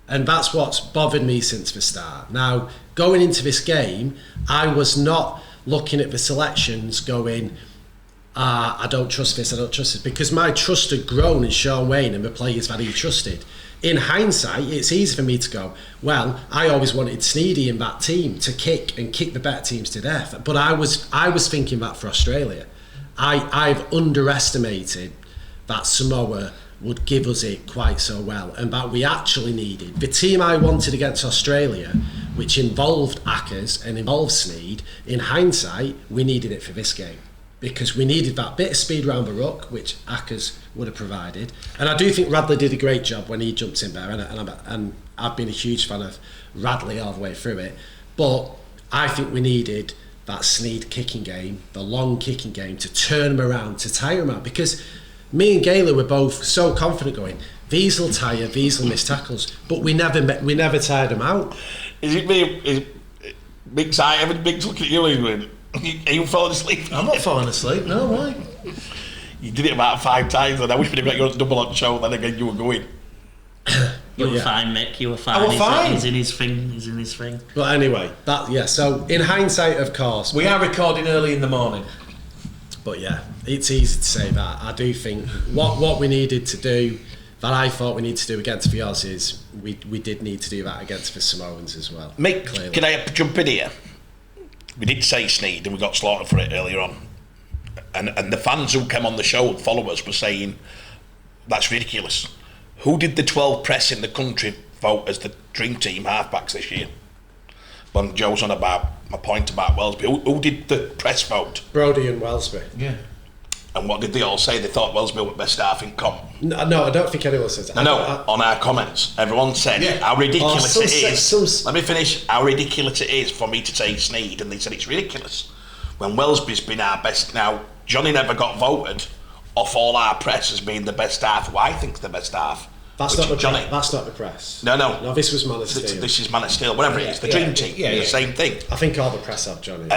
And that's what's bothered me since the start. Now, going into this game, I was not looking at the selections going, I don't trust this, because my trust had grown in Sean Wayne and the players that he trusted. In hindsight, it's easy for me to go, well, I always wanted Sneedy in that team to kick the better teams to death. But I was thinking that for Australia. I've underestimated that Samoa would give us it quite so well, and that we actually needed. The team I wanted against Australia, which involved Ackers and involved Sneed, in hindsight, we needed it for this game. Because we needed that bit of speed round the ruck, which Ackers would have provided. And I do think Radley did a great job when he jumped in there, and I've been a huge fan of Radley all the way through it. But I think we needed that Sneed kicking game, the long kicking game, to turn them around, to tire them out. Because me and Gayle were both so confident going, these will tire, these will miss tackles. But we never tired them out. Is it me? Big side, Big's looking at you, Are you falling asleep? I'm not falling asleep. No, why? You did it about 5 times, and I wish we'd have got your double on show. Then again, you were going. You were fine, Mick. You were fine. I was fine. He's in his thing. But anyway, so in hindsight, of course, we are recording early in the morning. But yeah, it's easy to say that. I do think what we needed to do, that I thought we needed to do against the Aussies, we did need to do that against the Samoans as well. Mick, clearly. can I jump in here? We did say Sneed, and we got slaughtered for it earlier on. And the fans who came on the show and follow us were saying, that's ridiculous. Who did the 12 press in the country vote as the dream team halfbacks this year? When Joe's on about my point about Wellesby, who did the press vote? Brodie and Wellesby. Yeah. And what did they all say? They thought Wellesby were best half in comp. No, I don't think anyone says that. No, on our comments, everyone said how ridiculous it is. Let me finish. How ridiculous it is for me to say Sneed, and they said it's ridiculous. When Wellesby's been our best now, Johnny never got voted off all our press as being the best half, who I think's the best half. That's not the Johnny. That's not the press. No. This was Man of Steel. This is Man of Steel, whatever it is. The Dream Team, the same thing. I think all the press have Johnny.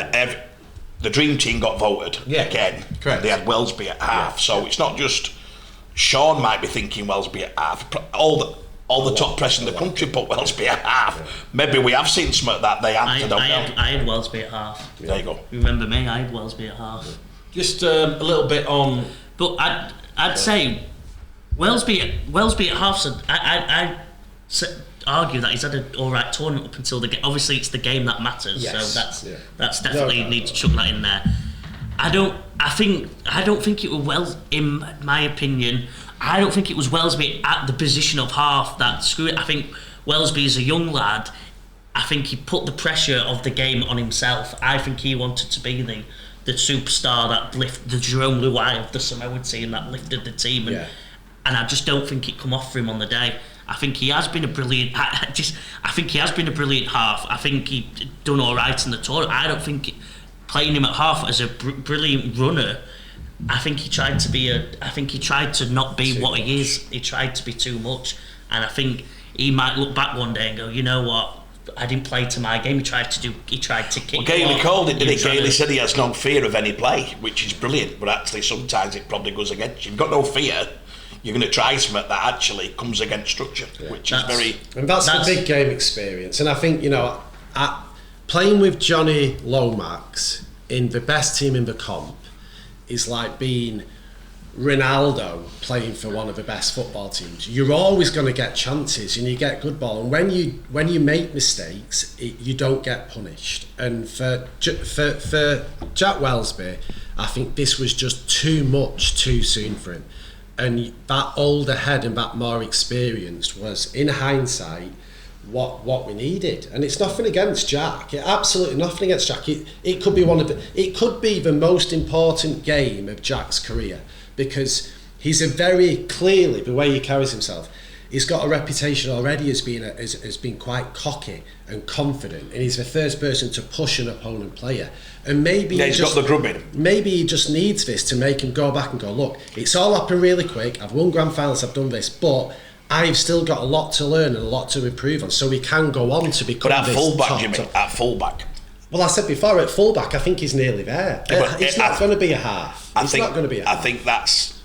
The Dream Team got voted again. Correct. They had Wellesby at half, so it's not just Sean might be thinking Wellesby at half. All the top press in the country put Wellesby at half. Yeah. Maybe we have seen some of that. They had. I don't know. I had Wellesby at half. There you go. Remember me? I had Wellesby at half. Just a little bit on. But I'd say Wellesby at half. So I argue that he's had an all right tournament up until the game. Obviously, it's the game that matters. Yes. So that's definitely need to chuck that in there. I don't think it was in my opinion. I don't think it was Wellesby at the position of half that screwed it. I think Wellesby is a young lad. I think he put the pressure of the game on himself. I think he wanted to be the superstar that lifted the Jerome Luai of the Samoa team, that lifted the team, and I just don't think it come off for him on the day. I think he has been a brilliant. I think he has been a brilliant half. I think he done all right in the tournament. I don't think playing him at half as a brilliant runner. I think he tried to not be too what much. He is. He tried to be too much, and I think he might look back one day and go, you know what? I didn't play to my game. He tried to kick. Well, Gailey called it, didn't he? Gailey said he has no fear of any play, which is brilliant. But actually, sometimes it probably goes against you. You've got no fear. You're going to try something that actually comes against structure, which is very. And that's the big game experience. And I think playing with Johnny Lomax in the best team in the comp is like being Ronaldo playing for one of the best football teams. You're always going to get chances and you get good ball, and when you make mistakes you don't get punished. And for Jack Wellesby, I think this was just too much too soon for him, and that older head and that more experienced was in hindsight what we needed. And it's nothing against Jack, absolutely nothing against Jack. It could be the most important game of Jack's career, because he's very clearly, the way he carries himself, he's got a reputation already as being quite cocky and confident, and he's the first person to push an opponent player. And maybe he's got the grubbing. Maybe he just needs this to make him go back and go, look, it's all happened really quick. I've won grand finals, I've done this, but I've still got a lot to learn and a lot to improve on, so we can go on to become this top. At fullback. Well, I said before, at fullback, I think he's nearly there. It's not going to be a half. I think that's.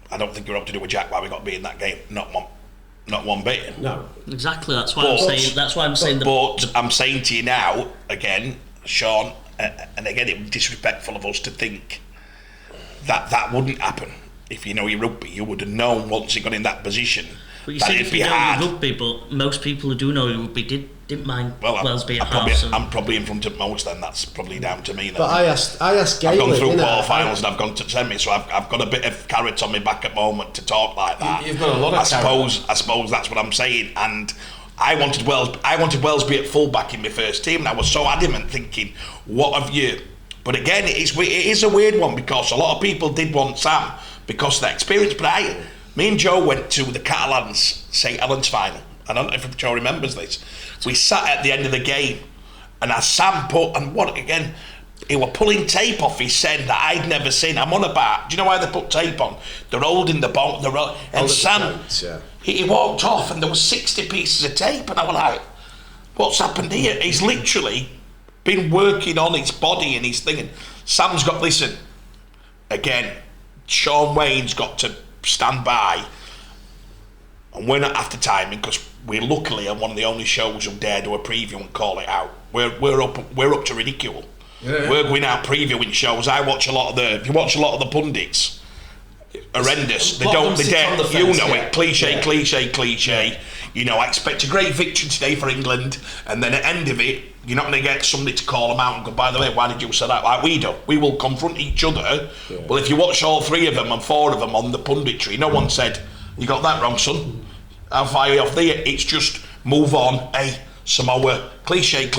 I don't think you're up to do with Jack why we got to be in that game. Not one bit. No. Exactly. That's why I'm saying. But I'm saying to you now again, Sean, and again, it was disrespectful of us to think that wouldn't happen. If you know your rugby, you would have known once you got in that position. But you said if you know your rugby, but most people who do know your rugby didn't mind Wellesby at half. I'm probably in front of most. Then that's probably down to me. Then. But I asked Gailey. I've gone through quarterfinals and I've gone to semi, so I've got a bit of carrot on my back at the moment to talk like that. You've got a lot of I suppose that's what I'm saying. And I wanted Wellesby at fullback in my first team, and I was so adamant, thinking, what have you? But again, it is a weird one, because a lot of people did want Sam because of their experience. But me and Joe went to the Catalans St Helens final. I don't know if Joe remembers this. We sat at the end of the game, and as Sam he were pulling tape off his head that I'd never seen. I'm on about, do you know why they put tape on? They're holding the bone, and Sam, he walked off and there was 60 pieces of tape, and I was like, what's happened here? He's literally been working on his body and his thing. And Sam's got, listen, again, Sean Wayne's got to stand by, and we're not after timing because we're luckily on one of the only shows who dare do a preview and call it out. We're up to ridicule. Yeah. We're going out previewing shows. I watch a lot of the. If you watch a lot of the pundits, horrendous. They dare. You know it. Cliche. You know, I expect a great victory today for England, and then at the end of it, you're not going to get somebody to call them out and go, by the way, why did you say that? Like we do. We will confront each other. Yeah. Well, if you watch all 3 of them and 4 of them on the punditry, no one said, you got that wrong, son. I'll fire you off there. It's just move on. Hey, Samoa, cliche,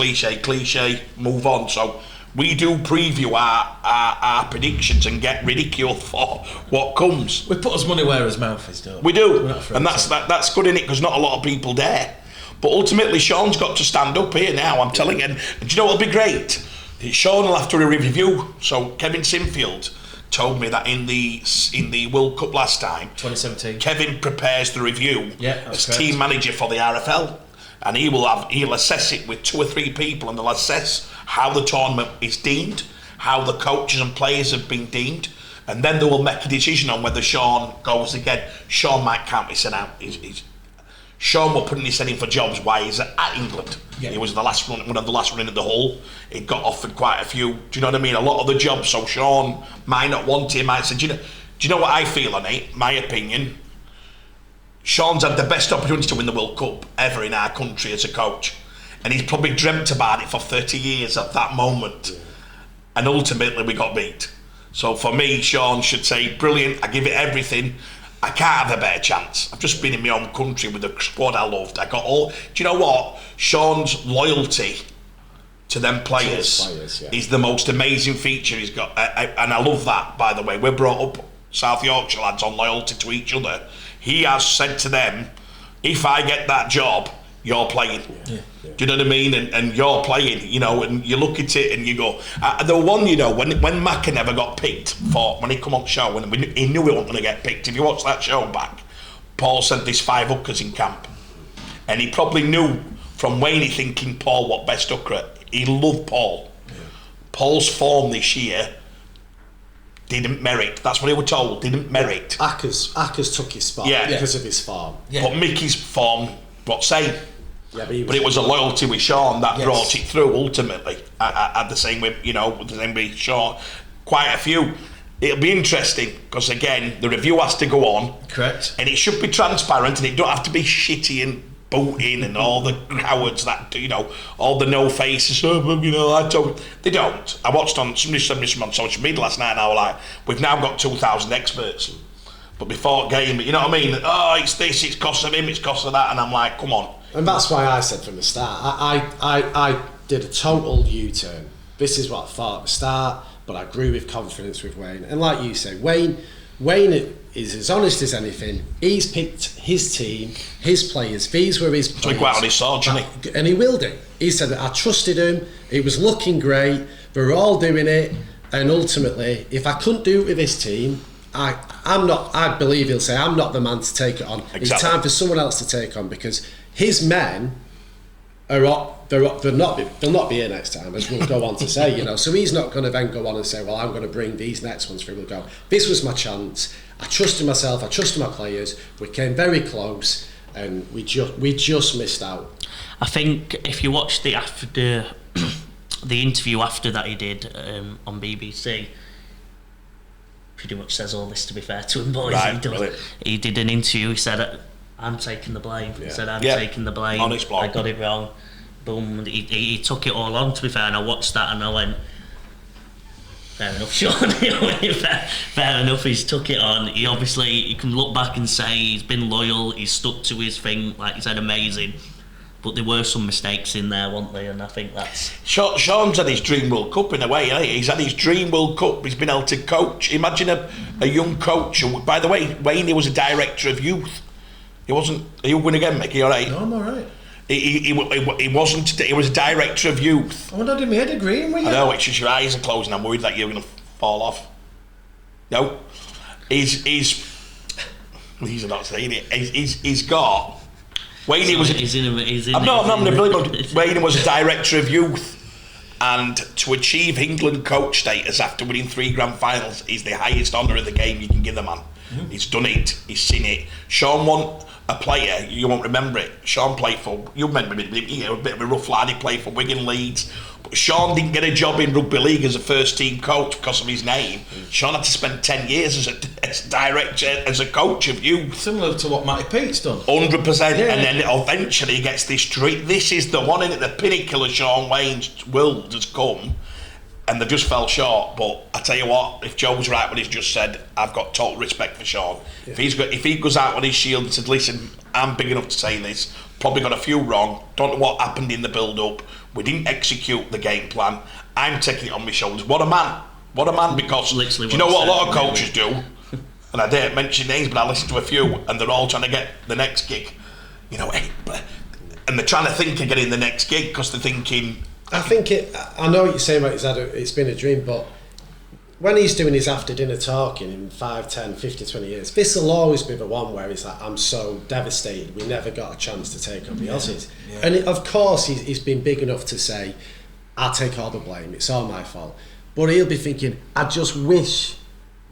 move on. So we do preview our predictions and get ridiculed for what comes. We put his money where his mouth is, don't we? We do, and that's good in it because not a lot of people dare. But ultimately, Sean's got to stand up here now. I'm telling you, and do you know what'll be great? Sean will have to review. So Kevin Sinfield told me that in the World Cup last time, 2017, Kevin prepares the review as team manager for the RFL. And he'll assess it with 2 or 3 people, and they'll assess how the tournament is deemed, how the coaches and players have been deemed, and then they will make a decision on whether Sean goes again. Sean might count this out. Sean will put his head in for jobs while he's at England. Yeah. He was one of the last running at the Hull. He got offered quite a few. Do you know what I mean? A lot of the jobs. So Sean might not want it. Might say, do you know what I feel on it? My opinion. Sean's had the best opportunity to win the World Cup ever in our country as a coach, and he's probably dreamt about it for 30 years at that moment. Yeah. And ultimately we got beat. So for me, Sean should say, brilliant, I give it everything. I can't have a better chance. I've just been in my own country with a squad I loved. I got all. Do you know what? Sean's loyalty to them players is the most amazing feature he's got. And I love that, by the way. We're brought up, South Yorkshire lads, on loyalty to each other. He has said to them, if I get that job, you're playing. Yeah. Do you know what I mean? And you're playing, you know, and you look at it and you go, the one, you know, when Macca never got picked for, when he come on the show, and he knew he wasn't going to get picked. If you watch that show back, Paul sent these 5 hookers in camp. And he probably knew from Wayne thinking Paul what best hooker. He loved Paul. Yeah. Paul's form this year didn't merit. That's what he was told. Didn't merit. Ackers took his spot because of his form. Yeah. But Mickey's form, what say? Yeah, but it was a loyalty with Sean that brought it through. Ultimately, at the same with Sean. Quite a few. It'll be interesting because again, the review has to go on. Correct. And it should be transparent, and it don't have to be shitty and booting and all the cowards that, you know, all the no faces. You know, I told they don't. I watched on somebody on social media last night, and I was like, we've now got 2,000 experts. But before game, you know what I mean? Oh, it's this, it's cost of him, it's cost of that, and I'm like, come on. And that's why I said from the start, I did a total U-turn. This is what I thought at the start, but I grew with confidence with Wayne. And like you say, Wayne is as honest as anything. He's picked his team, his players. These were his players. So he got on his sword, didn't he? And he willed it. He said that I trusted him. He was looking great. They were all doing it. And ultimately, if I couldn't do it with this team, I believe he'll say, I'm not the man to take it on. Exactly. It's time for someone else to take on, because his men they'll not be here next time, as we'll go on to say, you know. So he's not going to then go on and say, well, I'm going to bring these next ones through. We'll go, this was my chance. I trusted myself. I trusted my players. We came very close, and we just missed out. I think if you watch the interview after that he did on BBC, pretty much says all this, to be fair to him, boys. Right, he did an interview. He said, I'm taking the blame. He said, I'm taking the blame. Honest bloke. I got it wrong. Boom. He took it all on, to be fair, and I watched that and I went, fair enough, Sean. fair enough, he's took it on. He obviously, you can look back and say he's been loyal, he's stuck to his thing, like you said, amazing. But there were some mistakes in there, weren't there? And I think that's... Sean's had his dream World Cup in a way, eh? He's had his dream World Cup. He's been able to coach. Imagine a young coach. By the way, Wayne, he was a director of youth. He wasn't... Are you going again, Mickey? All right? No, I'm all right. He wasn't... He was a director of youth. I'm not in my head agreeing with you. I know, it's just your eyes are closing. I'm worried that you're going to fall off. No. He's not saying it. He's got... Wayne was. I'm not Wayne was a director of youth, And to achieve England coach status after winning 3 grand finals is the highest honour of the game you can give the man. He's done it, he's seen it. Sean won a player, you won't remember it. Sean played for, you remember him, a bit of a rough lad, he played for Wigan, Leeds. But Sean didn't get a job in rugby league as a first team coach because of his name. Sean had to spend 10 years as a director, as a coach of youth. Similar to what Matty Pete's done. 100%, and then eventually he gets this treat. This is the one, in the pinnacle of Sean Wayne's world has come, and they just fell short. But I tell you what, if Joe's right when he's just said, I've got total respect for Sean. Yeah. If he goes out on his shield and said, listen, I'm big enough to say this, probably got a few wrong, don't know what happened in the build-up, we didn't execute the game plan, I'm taking it on my shoulders. What a man, because do you know what a lot of coaches do? And I dare mention names, but I listen to a few, and they're all trying to get the next gig, and they're trying to think of getting the next gig because they're thinking. I know what you're saying about it's been a dream, but when he's doing his after dinner talking in 5, 10, 50, 20 years, this will always be the one where he's like, I'm so devastated we never got a chance to take on the Aussies. Yeah. And of course he's been big enough to say, I'll take all the blame, it's all my fault. But he'll be thinking, I just wish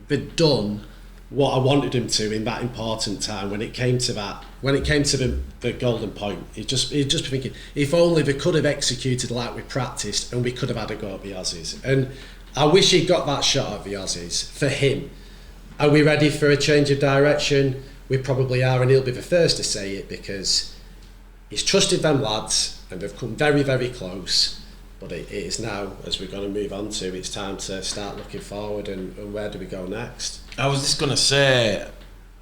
they'd done what I wanted him to in that important time when it came to the golden point. He'd just be thinking, if only they could have executed like we practiced and we could have had a go at the Aussies. And I wish he got that shot at the Aussies for him. Are we ready for a change of direction? We probably are, and he'll be the first to say it because he's trusted them lads and they've come very, very close. But it is now, as we're going to move on to, it's time to start looking forward and where do we go next? I was just going to say,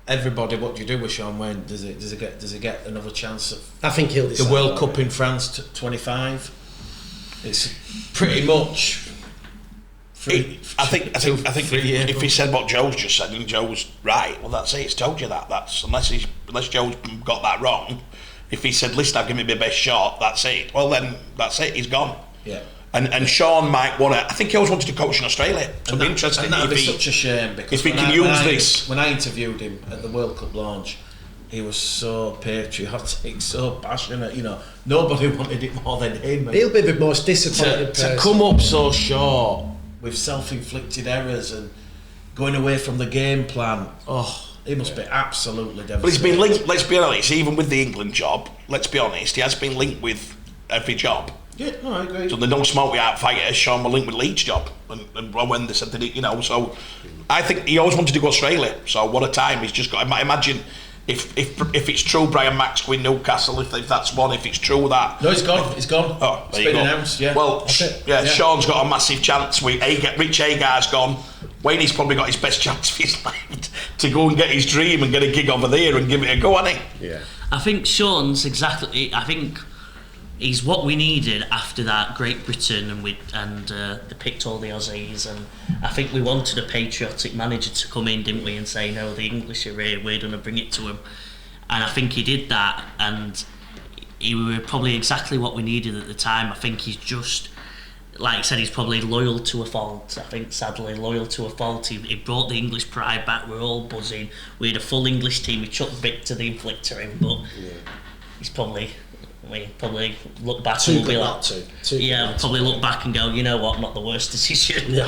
everybody, what do you do with Sean Wayne? Does he get another chance at I think he'll decide the World Cup in France 25? It's pretty much. I think if he said what Joe's just said and Joe's right, well that's it. It's told you that. That's unless Joe's got that wrong. If he said, "Listen, I've given me my best shot," that's it. Well then, that's it. He's gone. Yeah. And Sean might want to. I think he always wanted to coach in Australia. So it'd be interesting. And that'd be such a shame because if he can use this. When I interviewed him at the World Cup launch, he was so patriotic, so passionate. Nobody wanted it more than him. He'll be the most disappointed person. To come up so short with self-inflicted errors and going away from the game plan. He must be absolutely devastated. But he's been linked. Let's be honest. Even with the England job, let's be honest, he has been linked with every job. Yeah, no, I agree. So the no smoke without fire, Sean were linked with Leeds job, and when they said that, so I think he always wanted to go Australia. So what a time he's just got. Imagine if it's true, Brian Max going Newcastle. If that's one, if it's true that. No, he's gone. He's gone. Oh, it's been announced. Yeah. Well, yeah, Sean's got a massive chance. Rich Agar's gone. Wayne's probably got his best chance of his life to go and get his dream and get a gig over there and give it a go, hasn't he? Yeah. I think Sean's exactly. I think he's what we needed after that Great Britain and they picked all the Aussies, and I think we wanted a patriotic manager to come in, didn't we, and say, no, the English are here, we're going to bring it to him. And I think he did that, and he were probably exactly what we needed at the time. I think he's just, like I said, he's probably loyal to a fault. I think, sadly, loyal to a fault. He brought the English pride back. We're all buzzing. We had a full English team. We chucked Vic to the inflictor in, but he's probably... We probably look back and we'll be like, probably look back and go, you know what, not the worst decision. Yeah.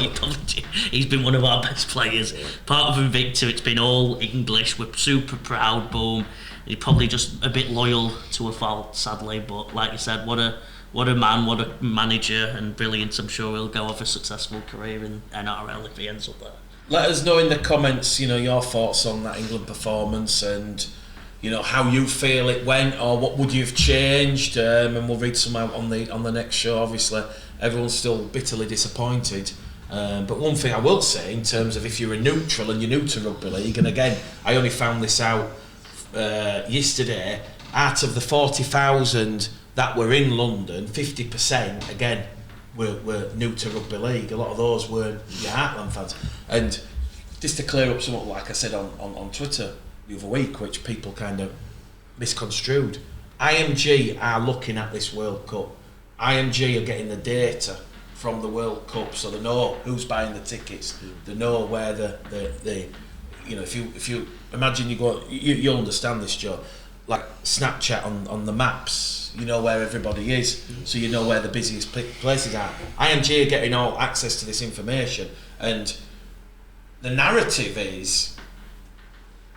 He's been one of our best players. Yeah. Apart from Victor, it's been all English. We're super proud. Boom. He's probably just a bit loyal to a fault, sadly. But like you said, what a man, what a manager, and brilliant. I'm sure he'll go have a successful career in NRL if he ends up there. Let us know in the comments, your thoughts on that England performance and. How you feel it went, or what would you have changed, and we'll read some out on the next show. Obviously, everyone's still bitterly disappointed. But one thing I will say, in terms of if you're a neutral and you're new to rugby league, and again, I only found this out yesterday. Out of the 40,000 that were in London, 50% again were new to rugby league. A lot of those weren't your Heartland fans. And just to clear up somewhat, like I said on Twitter the other week, which people kind of misconstrued. IMG are looking at this World Cup. IMG are getting the data from the World Cup, so they know who's buying the tickets. They know where the if you imagine you go, you'll understand this, Joe. like Snapchat on the maps. You know where everybody is, so you know where the busiest places are. IMG are getting all access to this information, and the narrative is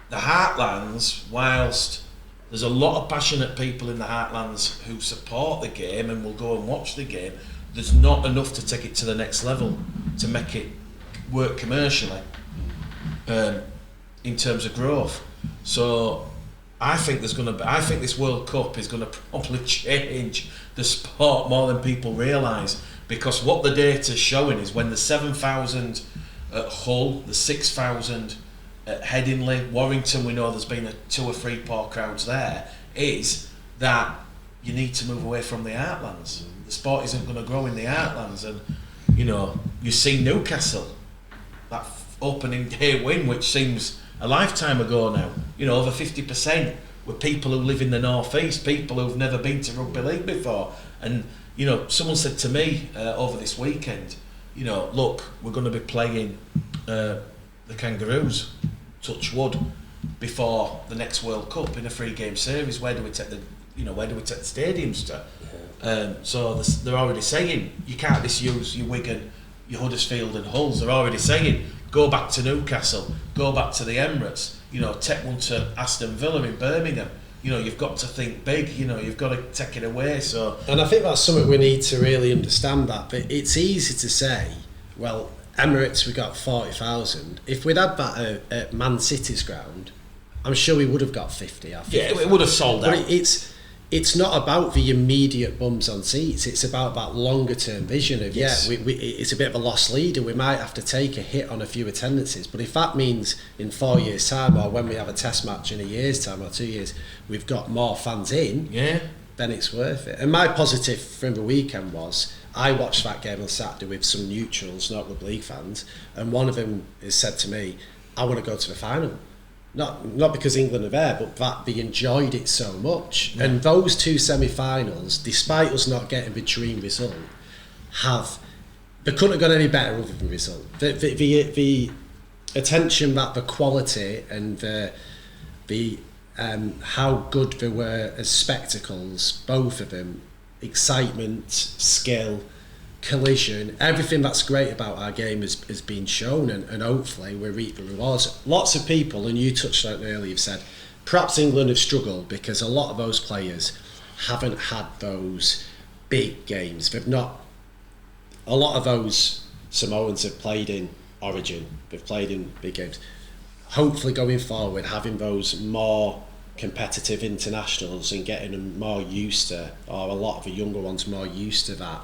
the Heartlands, whilst there's a lot of passionate people in the Heartlands who support the game and will go and watch the game, there's not enough to take it to the next level, to make it work commercially, in terms of growth. So I think this World Cup is going to probably change the sport more than people realise, because what the data's showing is when the 7,000 at Hull, the 6,000 at Headingley, Warrington, we know there's been 2 or 3 poor crowds there, is that you need to move away from the Heartlands. The sport isn't going to grow in the Heartlands, and you see Newcastle, that opening day win, which seems a lifetime ago now, over 50% were people who live in the North East, people who've never been to rugby league before. And someone said to me over this weekend, look, we're going to be playing the Kangaroos, touch wood, before the next World Cup in a 3-game series. Where do we take the stadiums to? So they're already saying you can't misuse your Wigan, your Huddersfield and Hulls. They're already saying go back to Newcastle, go back to the Emirates. Take one to Aston Villa in Birmingham. You've got to think big. You've got to take it away. So, and I think that's something we need to really understand. That, but it's easy to say, well, Emirates, we got 40,000. If we'd had that at Man City's ground, I'm sure we would have got 50. Yeah, it would have sold out. But it's not about the immediate bums on seats. It's about that longer term vision of yes. It's a bit of a lost leader. We might have to take a hit on a few attendances, but if that means in 4 years' time, or when we have a test match in a year's time or 2 years, we've got more fans in, then it's worth it. And my positive from the weekend was, I watched that game on Saturday with some neutrals, not Rugby League fans, and one of them has said to me, I want to go to the final. Not because England are there, but that they enjoyed it so much. Yeah. And those 2 semi-finals, despite us not getting the dream result, they couldn't have gone any better other than the result. The attention, that the quality and the how good they were as spectacles, both of them, excitement, skill, collision, everything that's great about our game has been shown, and hopefully we reap the rewards. Lots of people, and you touched on it earlier, have said perhaps England have struggled because a lot of those players haven't had those big games. A lot of those Samoans have played in Origin, they've played in big games. Hopefully going forward, having those more competitive internationals and getting them more used to, or a lot of the younger ones more used to that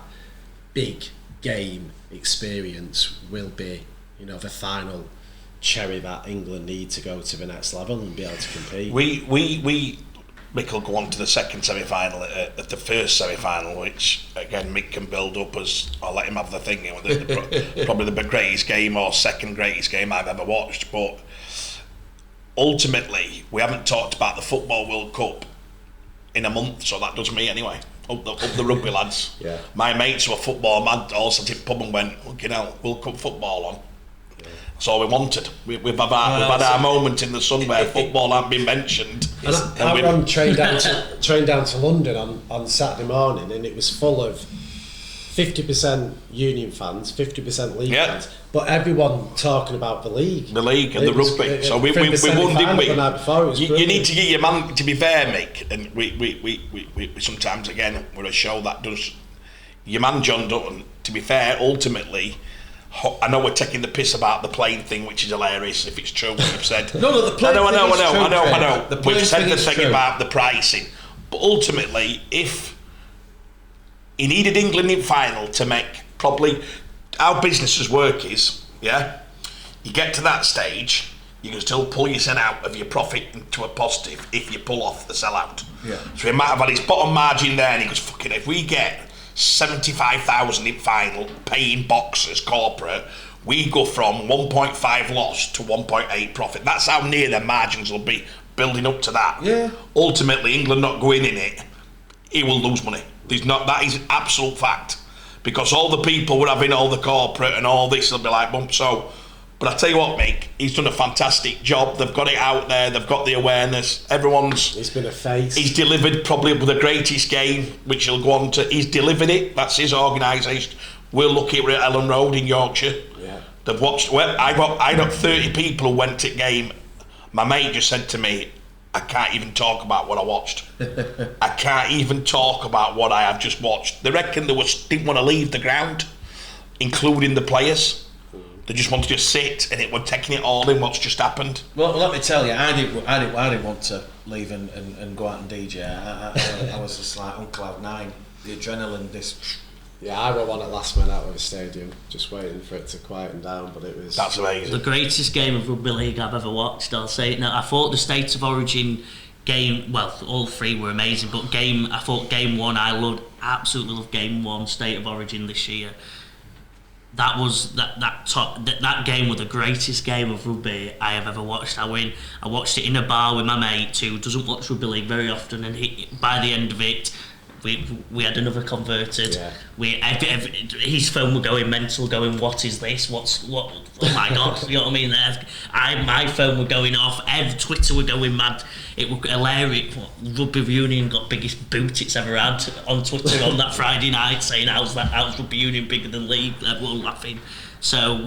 big game experience, will be the final cherry that England need to go to the next level and be able to compete. Mick will go on to the second semi-final at the first semi-final, which again Mick can build up as, I'll let him have the thing, probably the greatest game or second greatest game I've ever watched. But ultimately we haven't talked about the Football World Cup in a month, so that does me anyway. Up the rugby lads. Yeah. My mates who are football mad all sat in pub and went, World Cup football on. Yeah. That's all we wanted. We've had our moment in the sun where football hadn't been mentioned. And I ran train down to London on Saturday morning, and it was full of 50% Union fans, 50% League fans, but everyone talking about the league. The league and the rugby. So we won, didn't we? You need to get your man, to be fair, Mick, and we sometimes, again, we're a show that does, your man John Dutton, to be fair, ultimately, I know we're taking the piss about the plane thing, which is hilarious if it's true what you've said. No, the plane thing is true. I know. We've said the thing true about the pricing, but ultimately, if he needed England in final to make, probably how businesses work is, you get to that stage, you can still pull yourself out of your profit into a positive if you pull off the sellout. Yeah. So he might have had his bottom margin there, and he goes, fucking, if we get 75,000 in final, paying boxers, corporate, we go from 1.5 loss to 1.8 profit. That's how near their margins will be building up to that. Yeah. Ultimately, England not going in it, he will lose money. That is an absolute fact, because all the people were having all the corporate and all this will be like bump. So, but But I tell you what, Mick, he's done a fantastic job. They've got it out there. They've got the awareness. He's been a face. He's delivered probably the greatest game, which he'll go on to. He's delivered it. That's his organisation. We're lucky we're at Ellen Road in Yorkshire. Yeah. They've watched. Well, I got 30 people who went to the game. My mate just said to me, I can't even talk about what I watched. I can't even talk about what I have just watched. They reckon didn't want to leave the ground, including the players. They just wanted to sit, and it was taking it all in what's just happened. Well, let me tell you, I didn't want to leave and go out and DJ. I was just like on cloud nine. The adrenaline, Yeah, I got one at last minute out of the stadium, just waiting for it to quieten down, but it was... That's amazing. The greatest game of rugby league I've ever watched, I'll say it now. I thought the State of Origin game, well, all three were amazing, but I thought game one, absolutely loved game one, State of Origin this year. That was that game was the greatest game of rugby I have ever watched. I watched it in a bar with my mate who doesn't watch rugby league very often, and by the end of it, we had another converted. Yeah. His phone were going mental, going, what is this? What? Oh my God! You know what I mean? My phone were going off. Twitter were going mad. It was hilarious. Rugby Union got biggest boot it's ever had on Twitter on that Friday night, saying how's Rugby Union bigger than league? Everyone laughing. So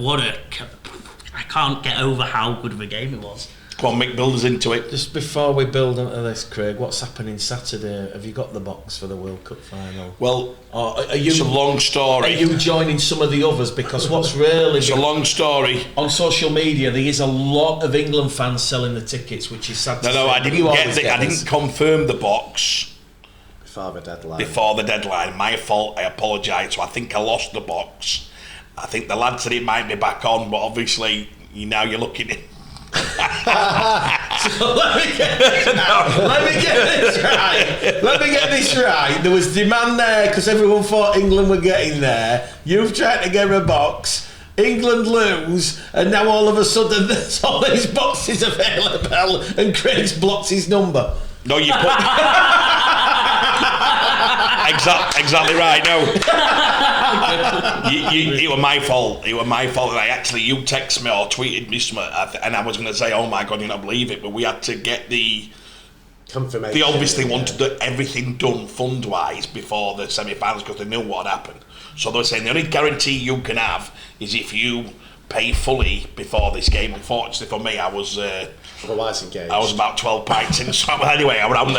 I can't get over how good of a game it was. Come on, Mick, build us into it. Just before we build into this, Craig, what's happening Saturday? Have you got the box for the World Cup final? Well, it's a long story. Are you joining some of the others? Because what's really... It's a long story. On social media, there is a lot of England fans selling the tickets, which is sad to No, say. I didn't confirm the box Before the deadline. My fault, I apologise. So I think I lost the box. I think the lad said it might be back on, but obviously you're looking at... So let me get this right. There was demand there because everyone thought England were getting there. You've tried to get a box. England lose, and now all of a sudden there's all these boxes available, and Craig's blocked his number. No, you put... Exactly right. No, it was my fault. It was my fault. And you texted me or tweeted me something, and I was going to say, "Oh my God, you don't believe it," but we had to get the confirmation. They obviously wanted everything done fund-wise before the semi-finals because they knew what had happened. So they were saying the only guarantee you can have is if you pay fully before this game. Unfortunately for me, I was. Otherwise engaged. I was about 12 pints in. So anyway, I was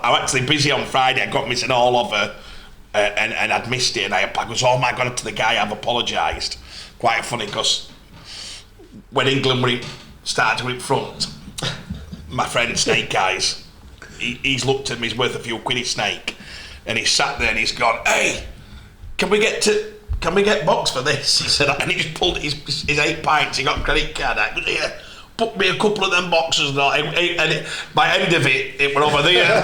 actually busy on Friday. I got missing all of her, and I'd missed it. And I was, oh my God, to the guy, I've apologised. Quite funny because when England started to go in front, my friend Snake Eyes, he's looked at me. He's worth a few quid, his Snake, and he sat there and he's gone, "Hey, can we get box for this?" He said, and he just pulled his 8 pints. He got a credit card out. Yeah. Put me a couple of them boxes and by end of it went over there.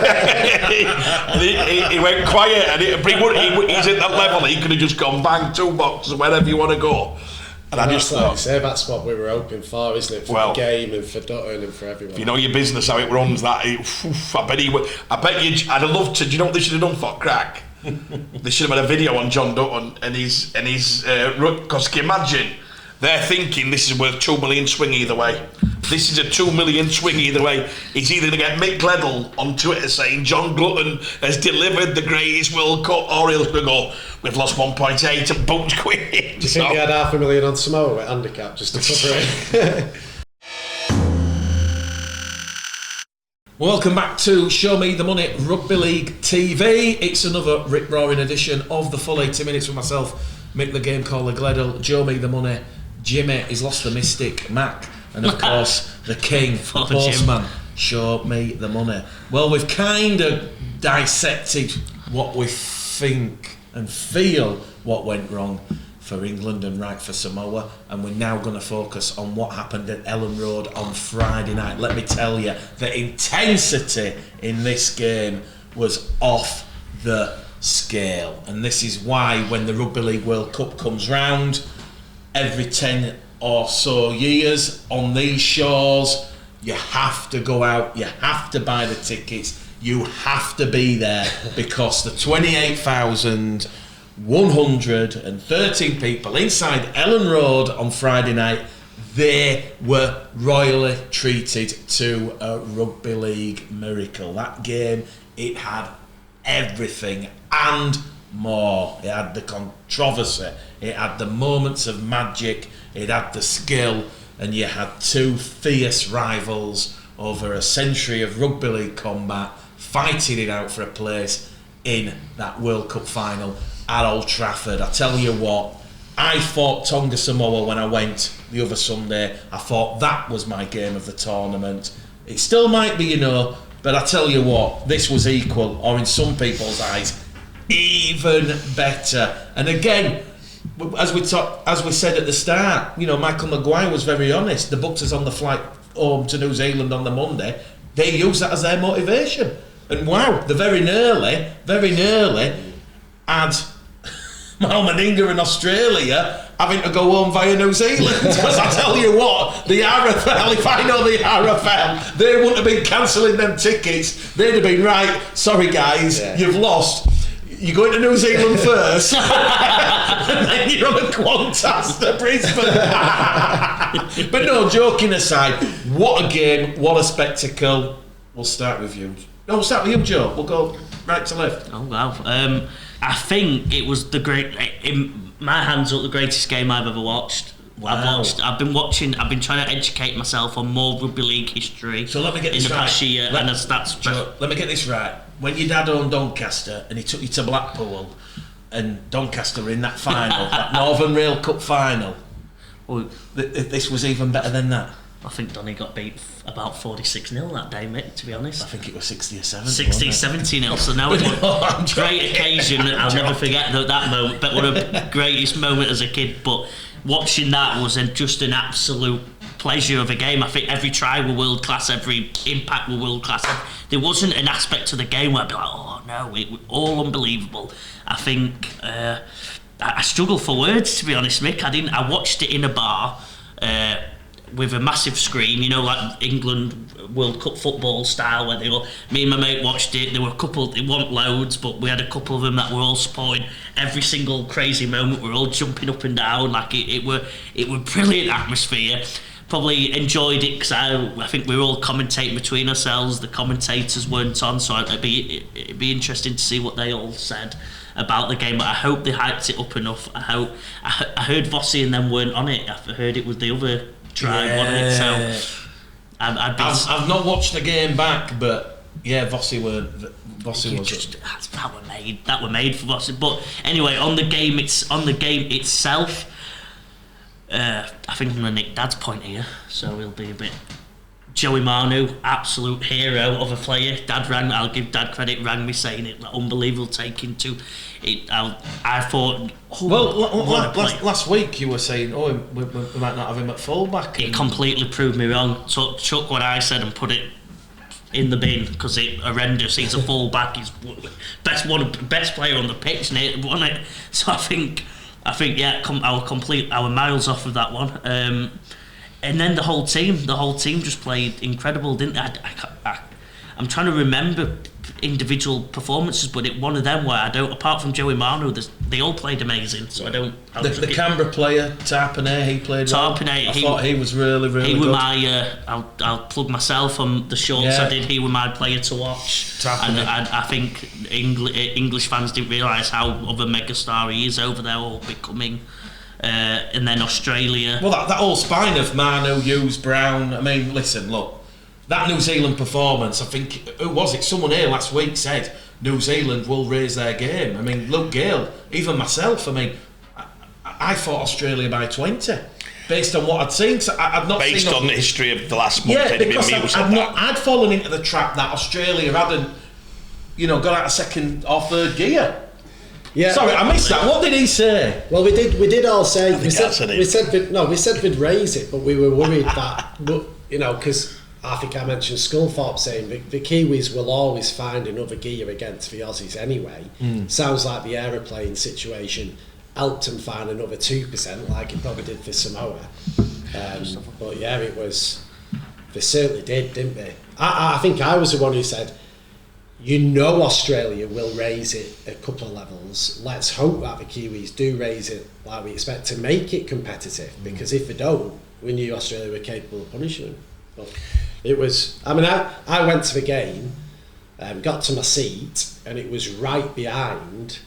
he went quiet and he's at that level. He could have just gone bang 2 boxes wherever you want to go. And I just thought, that's what we were hoping for, isn't it? For the game and for Dutton and for everyone. If you know your business how it runs, I'd have loved to. Do you know what they should have done for crack? They should have had a video on John Dutton and his because can you imagine? They're thinking this is worth 2 million swing either way. This is a 2 million swing either way. He's either going to get Mick Gledell on Twitter saying John Glutton has delivered the greatest World Cup, or he'll go, we've lost 1.8 and booked quid. Do you think he had $500,000 on Samoa with handicap just to cover it? Welcome back to Show Me the Money Rugby League TV. It's another rip-roaring edition of the full 80 minutes with myself, Mick the Game Caller Gledell, Joe Me the Money, Jimmy, he's lost the Mystic, Mac, and of course the King, the Postman, Show Me the Money. Well, we've kind of dissected what we think and feel what went wrong for England and right for Samoa, and we're now going to focus on what happened at Ellen Road on Friday night. Let me tell you, the intensity in this game was off the scale, and this is why when the Rugby League World Cup comes round every 10 or so years on these shores, you have to go out, you have to buy the tickets, you have to be there, because the 28,113 people inside Ellen Road on Friday night, They were royally treated to a rugby league miracle. That game, it had everything and more. It had the controversy, it had the moments of magic, it had the skill, and you had two fierce rivals over a century of rugby league combat fighting it out for a place in that World Cup final at Old Trafford. I tell you what, I fought Tonga Samoa when I went the other Sunday. I thought that was my game of the tournament. It still might be, but I tell you what, this was equal, or in some people's eyes, even better. And again, as we said at the start, Michael Maguire was very honest. The booked us on the flight home to New Zealand on the Monday. They used that as their motivation. And wow, they very nearly had Mal Meninga in Australia having to go home via New Zealand. Because I tell you what, the RFL, if I know the RFL, they wouldn't have been cancelling them tickets. They'd have been, right, sorry guys, you've lost. You're going to New Zealand first, and then you're on a Qantas to Brisbane. But no, joking aside, what a game, what a spectacle. We'll start with you. No, we'll start with you, Joe. We'll go right to left. Oh, wow. I think it was in my hands up the greatest game I've ever watched. Wow. I've been trying to educate myself on more rugby league history. So let me get this in the right. past year, Joe, let me get this right. When your dad owned Doncaster and he took you to Blackpool, and Doncaster were in that final, that Northern Rail Cup final, this was even better than that. I think Donny got beat about 46-0 that day, mate, to be honest. I think it was 60 or 70. 60-70-0, so now it was a great occasion. I'll never forget that moment, but what a greatest moment as a kid. But watching that was just an absolute pleasure of a game. I think every try were world class, every impact were world class. There wasn't an aspect to the game where I'd be like, oh no, it was all unbelievable. I think I struggle for words, to be honest, Mick. I watched it in a bar with a massive screen, like England World Cup football style, where me and my mate watched it. There were a couple, it wasn't loads, but we had a couple of them that were all supporting every single crazy moment. We were all jumping up and down, like it were brilliant atmosphere. Probably enjoyed it because I think we were all commentating between ourselves. The commentators weren't on, so it'd be interesting to see what they all said about the game. But I hope they hyped it up enough. I heard Vossi and them weren't on it. I heard it was the other tribe on it. So I've not watched the game back, but yeah, Vossi weren't. Vossi was that were made for Vossi. But anyway, on the game itself. I think I'm going to nick Dad's point here, so he'll be a bit. Joey Manu, absolute hero of a player. I'll give Dad credit, rang me saying it, unbelievable taking to it. I thought. Last week you were saying, we might not have him at fullback. It completely proved me wrong. Took what I said and put it in the bin because it's horrendous. He's a fullback. He's best player on the pitch, and it won it. So I think yeah, our miles off of that one. And then the whole team just played incredible, didn't they? I'm trying to remember individual performances, but one of them where apart from Joey Manu, they all played amazing. So the Canberra player Tarpanay, he played well. I thought he was really good. He was my. I'll plug myself on the shorts I did. He was my player to watch. Tarpanay. And I think English fans didn't realise how of a megastar he is over there, all becoming. And then Australia. Well, that whole spine of Manu, Hughes, Brown. I mean, listen, look. That New Zealand performance, I think, who was it? Someone here last week said New Zealand will raise their game. I mean, Luke Gale, even myself, I thought Australia by 20, based on what I'd seen. So I'd not based seen on the history of the last month. Yeah, because I'd fallen into the trap that Australia hadn't, got out of second or third gear. Yeah. Sorry, I missed that. What did he say? Well, we did all say we said we'd raise it, but we were worried that because I think I mentioned Sculthorpe saying the Kiwis will always find another gear against the Aussies anyway. Sounds like the aeroplane situation helped them find another 2%, like it probably did for Samoa. But yeah, it was. They certainly did, didn't they? I think I was the one who said Australia will raise it a couple of levels. Let's hope that the Kiwis do raise it like we expect to make it competitive, because if they don't, we knew Australia were capable of punishing them. But it was, I mean, I went to the game, got to my seat, and it was right behind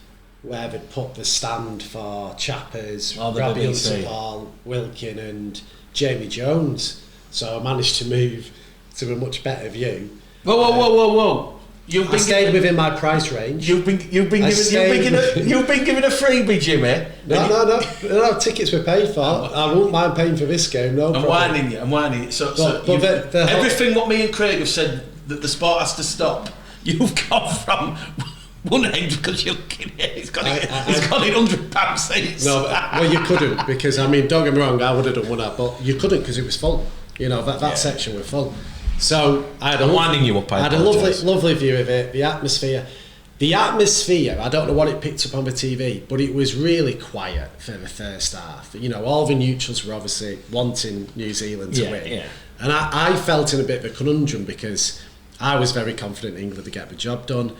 where they'd put the stand for Chappers, Rabbi Paul, Wilkin and Jamie Jones. So I managed to move to a much better view. Whoa! I stayed within my price range. You've been given a freebie, Jimmy. No. Tickets were paid for. I won't mind paying for this game. No problem. I'm whining you. So everything what me and Craig have said that the sport has to stop. You've gone from one end because you're kidding. It's got it £100 seats. No, well, you couldn't, because I mean, don't get me wrong, I would have done one up, but you couldn't because it was full. You know, that section was full. So I had a lovely view of it. The atmosphere, I don't know what it picked up on the TV, but it was really quiet for the first half. You know, all the neutrals were obviously wanting New Zealand to win. Yeah. And I felt in a bit of a conundrum, because I was very confident England would get the job done.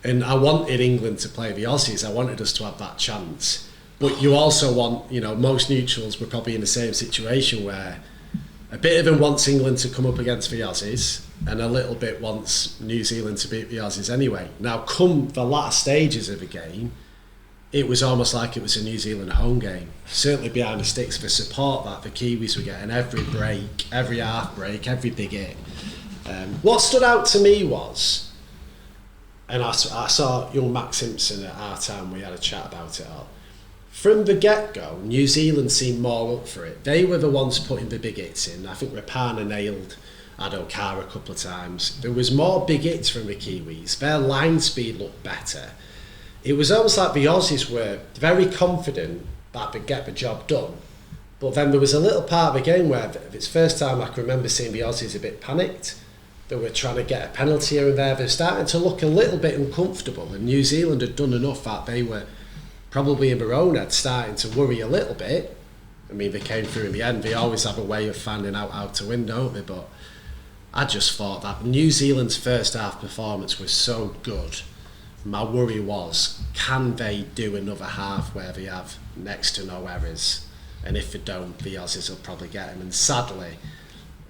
And I wanted England to play the Aussies. I wanted us to have that chance. But you also want, you know, most neutrals were probably in the same situation where a bit of them wants England to come up against the Aussies, and a little bit wants New Zealand to beat the Aussies anyway. Now, come the latter stages of the game, it was almost like it was a New Zealand home game. Certainly behind the sticks, the support that the Kiwis were getting, every break, every half break, every big hit. What stood out to me was, and I saw young Max Simpson at our time, we had a chat about it all. From the get-go, New Zealand seemed more up for it. They were the ones putting the big hits in. I think Rapana nailed Adokar a couple of times. There was more big hits from the Kiwis. Their line speed looked better. It was almost like the Aussies were very confident that they'd get the job done. But then there was a little part of the game where it's the first time I can remember seeing the Aussies a bit panicked. They were trying to get a penalty here and there. They were starting to look a little bit uncomfortable, and New Zealand had done enough that they were probably in their own head starting to worry a little bit. I mean, they came through in the end. They always have a way of finding out how to win, don't they? But I just thought that New Zealand's first half performance was so good. My worry was, can they do another half where they have next to no errors? And if they don't, the Aussies will probably get them. And sadly,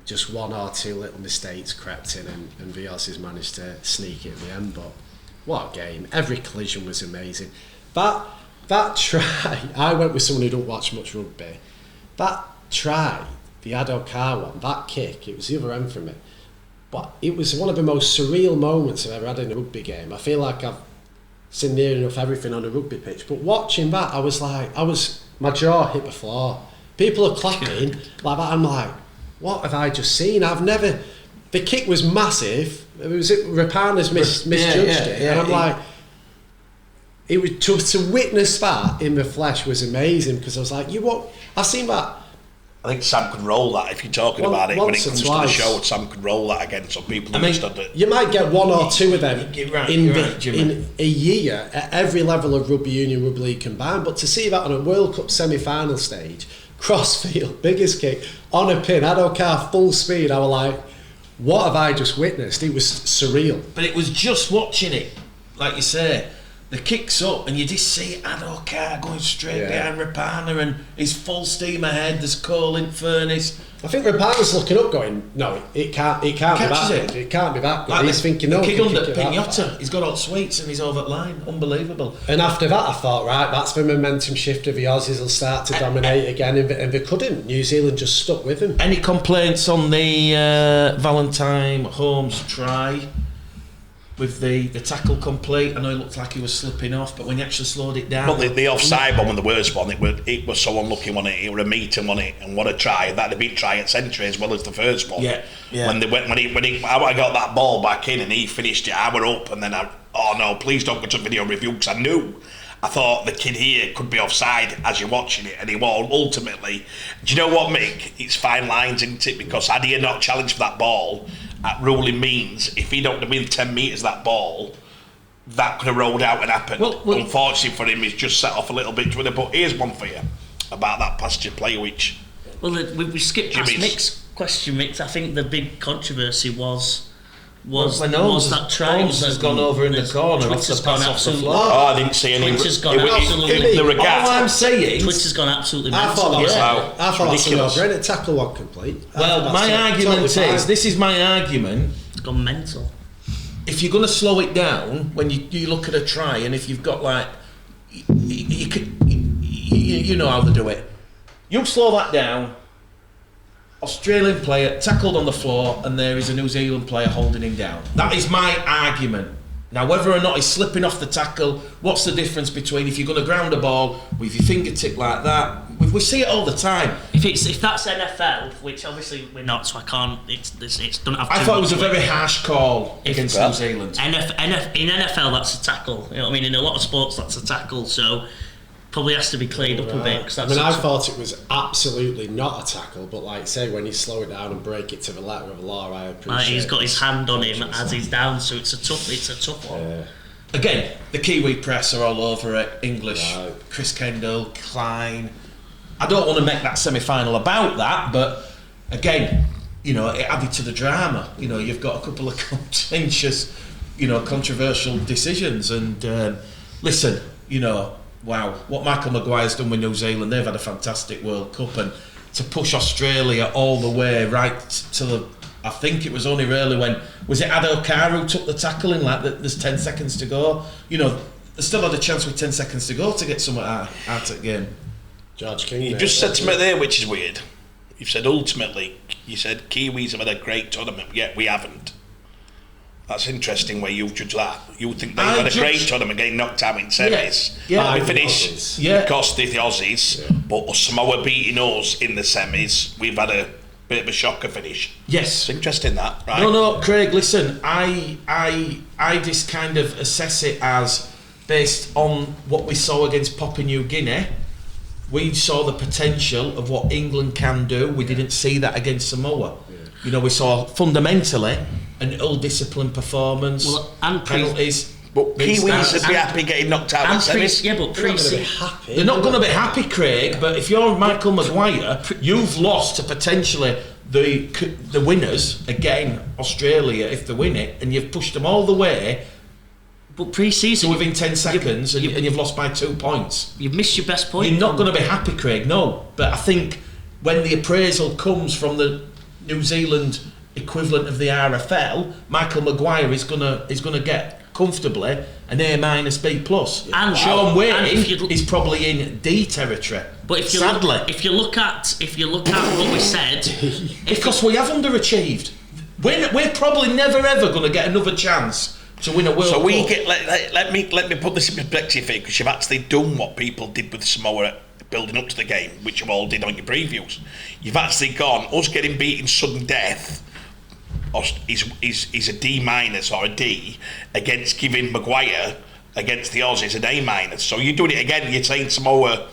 just one or two little mistakes crept in, and the Aussies managed to sneak it at the end. But what a game. Every collision was amazing. That try, I went with someone who don't watch much rugby. That try, the Adokar one, that kick, it was the other end from it. But it was one of the most surreal moments I've ever had in a rugby game. I feel like I've seen near enough everything on a rugby pitch. But watching that, my jaw hit the floor. People are clapping like that. I'm like, what have I just seen? The kick was massive. Rapana's misjudged it. And I'm like, it was to witness that in the flesh was amazing, because I was like, I've seen that. I think Sam could roll that if you're talking about it when it comes to the show. Sam could roll that again, so people understood it. You might get one or two of them in a year at every level of rugby union, rugby league combined. But to see that on a World Cup semi-final stage, crossfield, biggest kick on a pin, Adokar full speed, I was like, what have I just witnessed? It was surreal. But it was just watching it, like you say. The kick's up, and you just see Adokar going straight behind Rapana, and he's full steam ahead. There's coal in furnace. I think Rapana's looking up, going, "No, it can't be that good. It can't be that good." Like he's thinking, "No." The kid under Pinata, he's got all sweets, and he's over the line. Unbelievable. And after that, I thought, right, that's the momentum shift of the Aussies will start to dominate again, and they couldn't. New Zealand just stuck with them. Any complaints on the Valentine Holmes try? With the tackle complete, I know it looked like he was slipping off, but when you actually slowed it down... But the offside one was the worst one. It was so unlucky on it. It was a meeting on it, and what a try. That'd have been try at century as well as the first one. Yeah. When I got that ball back in and he finished it, I were up, and then oh no, please don't go to video review, because I thought the kid here could be offside as you're watching it, and he was ultimately. Do you know what, Mick? It's fine lines, isn't it? Because had he not challenged for that ball, that ruling means if he don't win 10 metres that ball, that could have rolled out and happened. Well, unfortunately for him, he's just set off a little bit to it. But here's one for you about that passenger play, which... Well, we skipped past Mick's question, Mick. I think the big controversy was was Holmes that try. has gone over in the corner off the pass off the floor. Oh, I didn't see any. Twitter's gone absolutely. The regatta. All I'm saying. Twitter's gone absolutely I mental. thought Wow. that's a Ridiculous. no-brainer. Tackle one complete. Well, my argument is, this is my argument. It's gone mental. If you're going to slow it down when you look at a try, and if you've got like, you know how to do it. You slow that down. Australian player tackled on the floor, and there is a New Zealand player holding him down. That is my argument. Now, whether or not he's slipping off the tackle, what's the difference between if you're going to ground a ball with your fingertip like that? We see it all the time. If that's NFL, which obviously we're not, so I can't. It's don't have. I thought it was a very harsh call against New Zealand. In NFL, that's a tackle. You know what I mean? In a lot of sports, that's a tackle. So probably has to be cleaned up a bit. Cause that's I thought it was absolutely not a tackle, but like say when you slow it down and break it to the letter of the law, I appreciate. He's got his hand on him as he's down, so it's a tough one. Again, the Kiwi press are all over it. English, Right. Chris Kendall, Klein. I don't want to make that semi-final about that, but again, you know, it added to the drama. You know, you've got a couple of contentious, controversial decisions, and listen, wow, what Michael Maguire's done with New Zealand, they've had a fantastic World Cup, and to push Australia all the way right to the, I think it was only really when, was it Adokar who took the tackle in, like there's 10 seconds to go, they still had a chance with 10 seconds to go to get something out of the game. George King. You just said to me there, which is weird. You've said ultimately, you said Kiwis have had a great tournament, yet we haven't. That's interesting where you judge that. You would think they've had a great tournament, getting knocked out in semis. Yeah. We finished because the Aussies, but Samoa beating us in the semis, we've had a bit of a shocker finish. Yes. It's interesting that, right? No, Craig, listen, I just kind of assess it as based on what we saw against Papua New Guinea. We saw the potential of what England can do. We didn't see that against Samoa. We saw fundamentally an ill-disciplined performance, and penalties. But Kiwis would be happy getting knocked out in semis. They're not going to be happy, Craig, but if you're Michael Maguire, you've lost to potentially the winners, again, Australia, if they win it, and you've pushed them all the way. But pre-season, within 10 seconds, and you've lost by 2 points. You've missed your best point. You're not going to be happy, Craig. No, but I think when the appraisal comes from the New Zealand equivalent of the RFL, Michael Maguire is gonna get comfortably an A-, B+. And Sean Wayne is probably in D territory. But if you look at what we said, because we have underachieved, we're probably never ever going to get another chance to win a World Cup. So we get let me put this in perspective here, because you've actually done what people did with Samoa building up to the game, which you all did on your previews. You've actually gone, us getting beaten sudden death is a D- or a D, against giving Maguire against the Aussies an A-. So you're doing it again. You're saying Samoa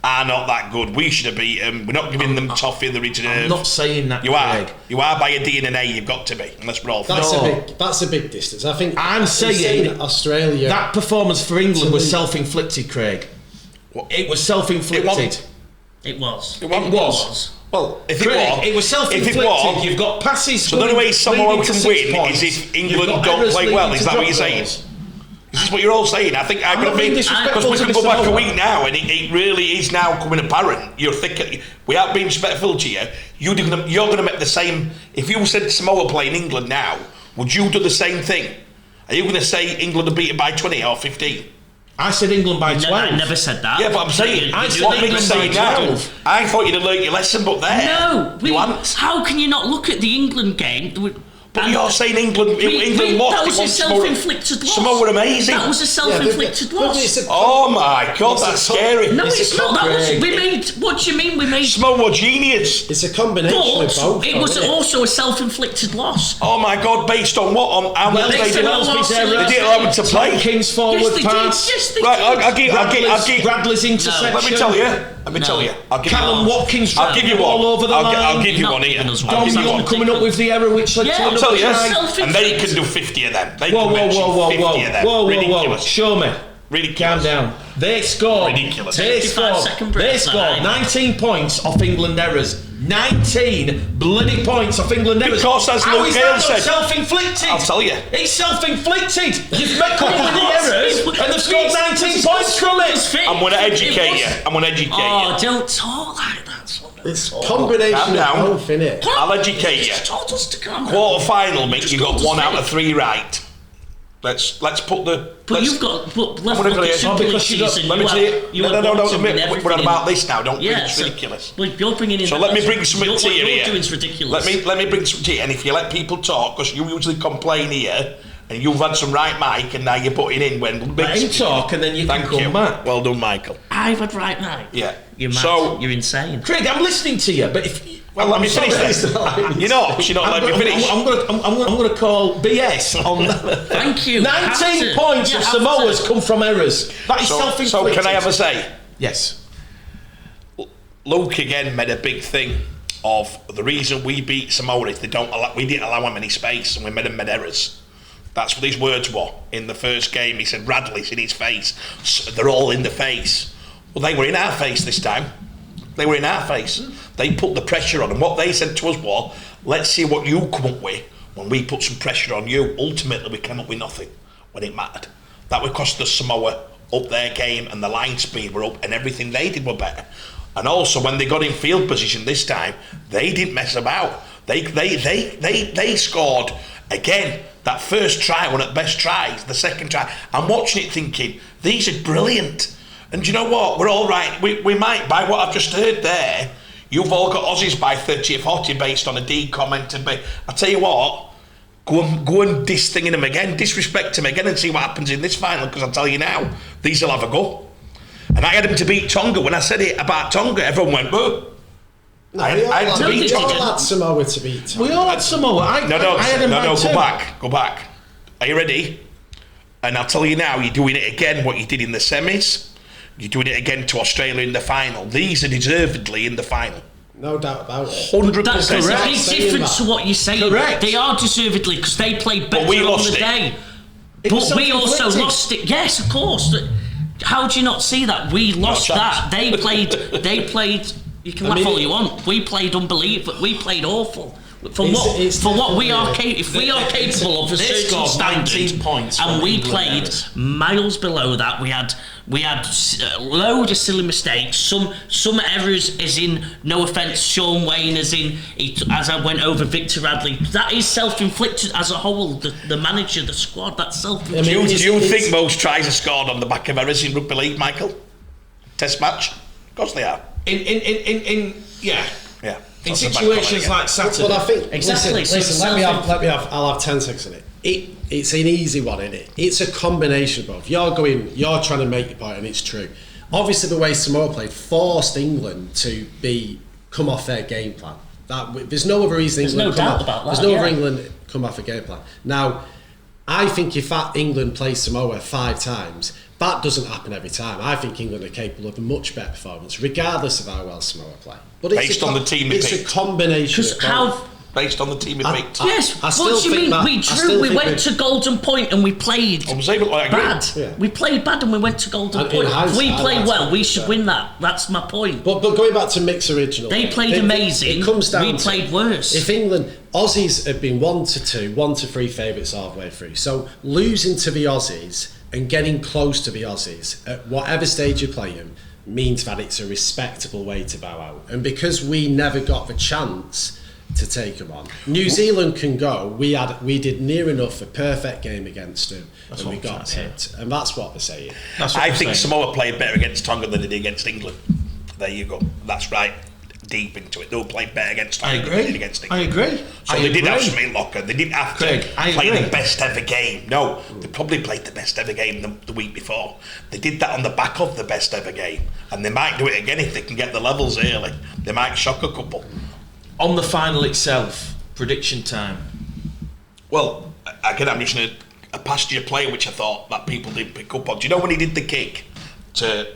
are not that good. We should have beat them. We're not giving them toffee the return. I'm not saying that, Craig. Craig. You are by a D and an A. You've got to be, unless we're all. That's a big distance. I think I'm saying Australia. That performance for England was self-inflicted, Craig. It was self-inflicted. It was. Well, if Craig, it was self-inflicted. You've got passes. So the only way Samoa can win is if England don't play well. Is that what you're saying? Is this what you're all saying? I think because we can go back a week now, and it really is now coming apparent. You're thinking, without being respectful to you, you're going to make the same. If you said Samoa playing England now, would you do the same thing? Are you going to say England are beaten by 20 or 15? I said England by 12. I never said that. Yeah, but I'm saying, what makes you say now? I thought you'd have learnt your lesson, but there. No, how can you not look at the England game? But you're saying England lost. That was a self-inflicted loss. Samoa were amazing. That was a self-inflicted loss. Oh my God, that's scary. No, it's not. What do you mean we made? Samoa genius. It's a combination of both. It was also a self-inflicted loss. Oh my God, based on what? On how much they did? They didn't allow him to play. King's forward pass. Right, I'll give Bradley's interception. Let me tell you. Callum Watkins I'll give you one. All over the line. I'll give you one here. Dom Young coming up with the error which led to another try. And they can do 50 of them. Whoa. Ridiculous. Show me. Ridiculous. Calm down. They scored. Ridiculous. They 55 scored. second break, They scored like. 19 points off England errors. 19 bloody points off England errors. Because as How Luke is Gale that not said- self-inflicted? I'll tell you. It's self-inflicted. You've made come up with the errors and they've scored 19 points from it. I'm going to educate you. I'm going to educate Oh, you. don't talk like that, son. It's combination Calm of down. both, innit? I'll educate you. Just told us to calm down. Quarter final, mate. Just You got told us 1 to out of finish. 3 right. Let's put the. But let's, you've got. But let's I'm gonna look at tell you- Super League because you got- season. Let me tell you. You No. have bottom in We're everything on about in- this now. Don't think Yeah, it's so- ridiculous. Well, you're bringing in. So let me bring something to you What here. you're doing is ridiculous. Let me bring something to you. And if you let people talk, because you usually complain here, and you've had some right mic, and now you're putting in when. Let him talk and then you can Thank come you. back. Well done, Michael. I've had right now. Yeah. You're mad. So- You're insane. Craig, I'm listening to you, but if... Well, let me finish sorry. this. You're not let me finish. I'm going to call BS on that. Thank you. 19 points You of have to. Samoa's come from errors. That is So self-inflicted. can I have a say? Yes. Luke again made a big thing of the reason we beat Samoa is we didn't allow him any space and we made him make errors. That's what his words were in the first game. He said Radley's in his face. They're all in the face. Well, they were in our face this time. They were in our face. They put the pressure on, and what they said to us was, let's see what you come up with when we put some pressure on you. Ultimately, we came up with nothing when it mattered. That would cost the Samoa up their game, and the line speed were up, and everything they did were better. And also, when they got in field position this time, they didn't mess about. They scored again. That first try, one of the best tries. The second try, I'm watching it thinking, these are brilliant. And do you know what? We're all right. We might, by what I've just heard there, you've all got Aussies by 30 or 40 based on a D comment. And I tell you what, go and disting them again, disrespect them again and see what happens in this final, because I'll tell you now, these will have a go. And I had them to beat Tonga. When I said it about Tonga, everyone went, boo. No, I had to beat we all Tonga. had Samoa to beat Tonga. We all had Samoa. I had him by two. Go back. Are you ready? And I'll tell you now, you're doing it again, what you did in the semis. You're doing it again to Australia in the final. These are deservedly in the final. No doubt about it. 100%. That's a Correct. big Saying difference that. to what you're saying. Correct. They are deservedly because they played better we on lost the it. day. It was But we also self-inflicted. lost it. Yes, of course. How do you not see that? We lost chance. that. They played. You can laugh all you want. We played unbelievable. We played awful. For what we are capable, if we are capable of a They certain scored 19 standard, points and from we England played errors. miles below that. We had a load of silly mistakes. Some errors, as in, no offence, Sean Wayne, as I went over Victor Radley. That is self-inflicted as a whole. The manager, the squad, that's self-inflicted. I mean, Do you it's- think most tries are scored on the back of errors in rugby league, Michael? Test match? Of course they are. Yeah. Yeah. In That's a bad situations comment like Saturday. But I think Exactly, Listen, so let me have. I'll have 10 seconds on it. It's an easy one, isn't it? It's a combination of both. You're trying to make your point, and it's true. Obviously, the way Samoa played forced England to come off their game plan. There's no other reason There's England no come doubt off. about that, There's no yeah. other England come off a game plan. Now, I think if England plays Samoa 5 times, that doesn't happen every time. I think England are capable of a much better performance, regardless of how well Samoa play. But Based on the team they it's a picked. combination. Because of both. Based on the team he picked. Yes, I still what do you think mean? that- We I drew, still we think went to Golden Point and we played I was able to agree. bad. Yeah. We played bad and we went to Golden And in Point. If hindsight, we play that's well, what we we should said. win that. That's my point. But going back to Mick's original, They played amazing, It comes down we to, played worse. If England, Aussies have been 1-2, 1-3 favourites all the way through. So losing to the Aussies and getting close to the Aussies at whatever stage you play them means that it's a respectable way to bow out. And because we never got the chance to take them on, New Zealand can go. We did near enough a perfect game against them, and we what I'm got trying to say. pipped. And that's what they're saying. That's what I I'm think saying. Samoa played better against Tonga than they did against England. There you go. That's right. Deep into it. They were playing better against Tonga than they did against England. I agree. So they did have some in locker. They didn't have to Craig, I play agree. the best ever game. No, they probably played the best ever game the week before. They did that on the back of the best ever game. And they might do it again if they can get the levels early. They might shock a couple. On the final itself, prediction time. Well, again, I'm using a past year player which I thought that people didn't pick up on. Do you know when he did the kick to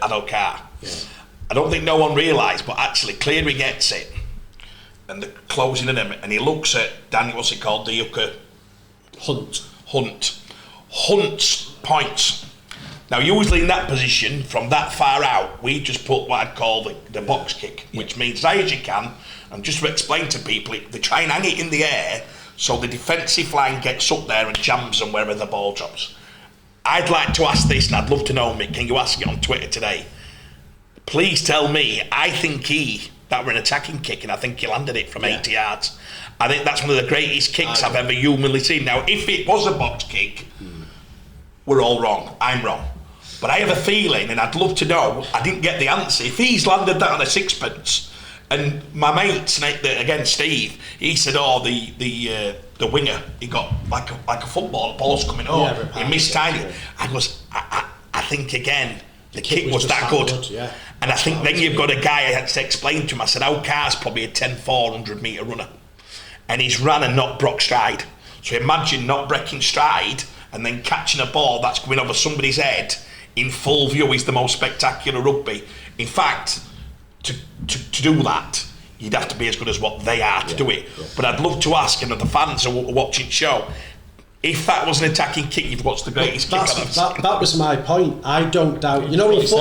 Adokar? Yeah. I don't think no one realised, but actually Cleary gets it and the closing in him, and he looks at Daniel, what's it called, the Yucca Hunt. Hunt's points. Now, usually in that position, from that far out, we just put what I'd call the box kick, which means as high as you can, and just to explain to people, they try and hang it in the air so the defensive line gets up there and jams them wherever the ball drops. I'd like to ask this, and I'd love to know, Mick, can you ask it on Twitter today? Please tell me, I think that were an attacking kick, and I think he landed it from 80 yards. I think that's one of the greatest kicks I've ever humanly seen. Now, if it was a box kick, we're all wrong. I'm wrong. But I have a feeling, and I'd love to know, I didn't get the answer. If he's landed that on a sixpence, and my mate, again, Steve, he said, the winger, he got like a football, the ball's coming over. He missed tiny. I think, again, the kick was that good. And I think then you've got a guy, I had to explain to him, I said, our car's probably a 10-400 metre runner. And he's ran and not broke stride. So imagine not breaking stride and then catching a ball that's going over somebody's head in full view is the most spectacular rugby. In fact, to do that, you'd have to be as good as what they are to do it. But I'd love to ask, the fans who are watching the show, if that was an attacking kick, you've watched the greatest kick I've ever seen. That was my point. I don't doubt. In football, that's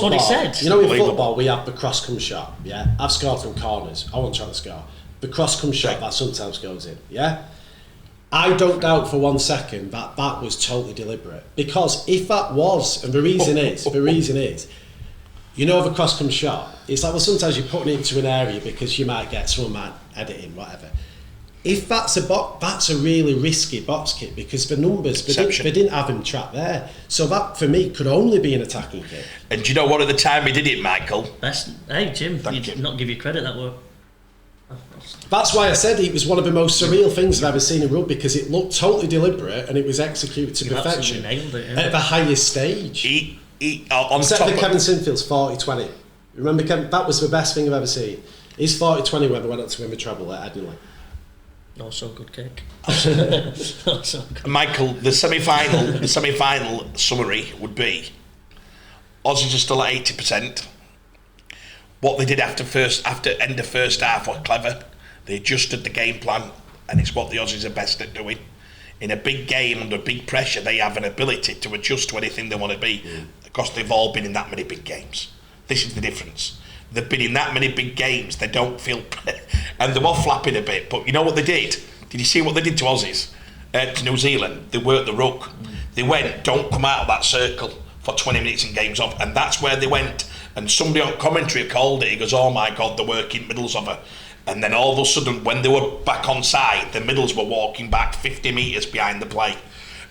what he said. In football, we have the cross-come shot. Yeah, I've scored from corners. I won't try to score. The cross-come shot that sometimes goes in. Yeah, I don't doubt for 1 second that was totally deliberate. Because if that was, and the reason is, the cross-come shot, it's like, well, sometimes you're putting it into an area because you might get someone editing, whatever. If that's a really risky box kick because the numbers, they didn't have him trapped there. So that, for me, could only be an attacking kick. And do you know what, at the time he did it, Michael? Hey, Jim, you'd not give you credit, that were... That's why I said it was one of the most surreal things I've ever seen in rugby, because it looked totally deliberate and it was executed to perfection nailed it, at the highest stage. Except for Kevin Sinfield's 40-20. Remember, Kevin, that was the best thing I've ever seen. His 40-20 when they went up to win the treble at Edinburgh. Not so good kick. Michael, the semi-final summary would be Aussies are still at 80%. What they did after end of first half was clever. They adjusted the game plan, and it's what the Aussies are best at doing. In a big game under big pressure, they have an ability to adjust to anything they want to be, because they've all been in that many big games. This is the difference. They've been in that many big games, they don't feel... and they were flapping a bit, but you know what they did? Did you see what they did to Aussies? To New Zealand, they worked the ruck. They went, don't come out of that circle for 20 minutes and game's off, and that's where they went. And somebody on commentary called it, he goes, oh my God, they're working middles of her. And then all of a sudden, when they were back on side, the middles were walking back 50 metres behind the play.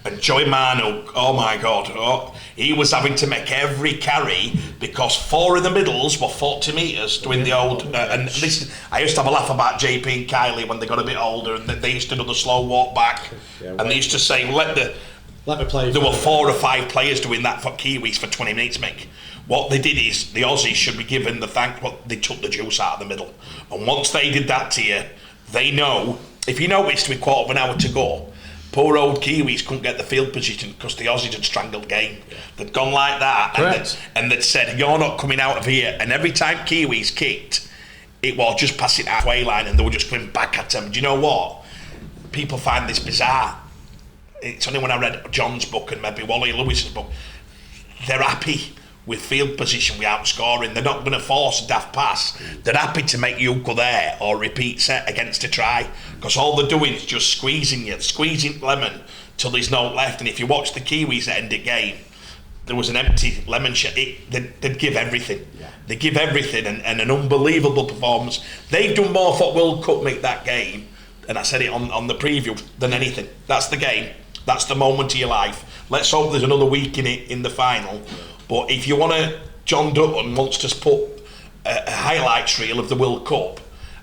And Joey Manu, oh my God, he was having to make every carry because 4 of the middles were 40 metres doing the old... and this, I used to have a laugh about JP and Kylie when they got a bit older, and they used to do the slow walk back. And they used to say, let me play. There were 4 or 5 players doing that for Kiwis for 20 minutes, Mick. What they did is, the Aussies should be given the thank, well, they took the juice out of the middle. And once they did that to you, they know, if you noticed with 1/4 of an hour to go, poor old Kiwis couldn't get the field position because the Aussies had strangled game. They'd gone like that, and they'd said, you're not coming out of here. And every time Kiwis kicked, it was just passing halfway line, and they were just going back at them. Do you know what? People find this bizarre. It's only when I read John's book and maybe Wally Lewis's book, they're happy with field position without scoring. They're not going to force a daft pass. They're happy to make you go there or repeat set against a try, because all they're doing is just squeezing lemon till there's no left. And if you watch the Kiwis at end of game, there was an empty lemon shot. They'd give everything. They give everything, and an unbelievable performance. They've done more for World Cup, make that game, and I said it on the preview, than anything. That's the game. That's the moment of your life. Let's hope there's another week in it in the final. But if you want to, John Dutton wants to put a highlights reel of the World Cup,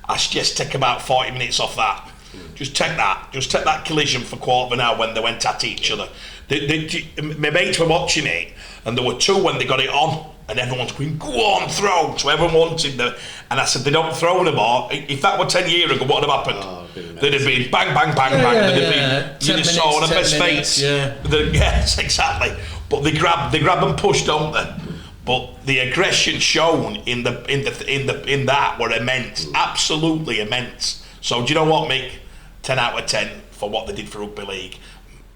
I suggest take about 40 minutes off that. Just take that collision for 1/4 of an hour when they went at each other. My mates were watching it, and there were 2 when they got it on, and everyone's going, go on, throw. So everyone wanted and I said, they don't throw anymore. If that were 10 years ago, what would have happened? They'd have been bang, bang, bang, bang. They'd have been, you just saw on a best face. Yes, exactly. But they grab and push, don't they? But the aggression shown in that were immense, absolutely immense. So do you know what, Mick? 10 out of 10 for what they did for Rugby League.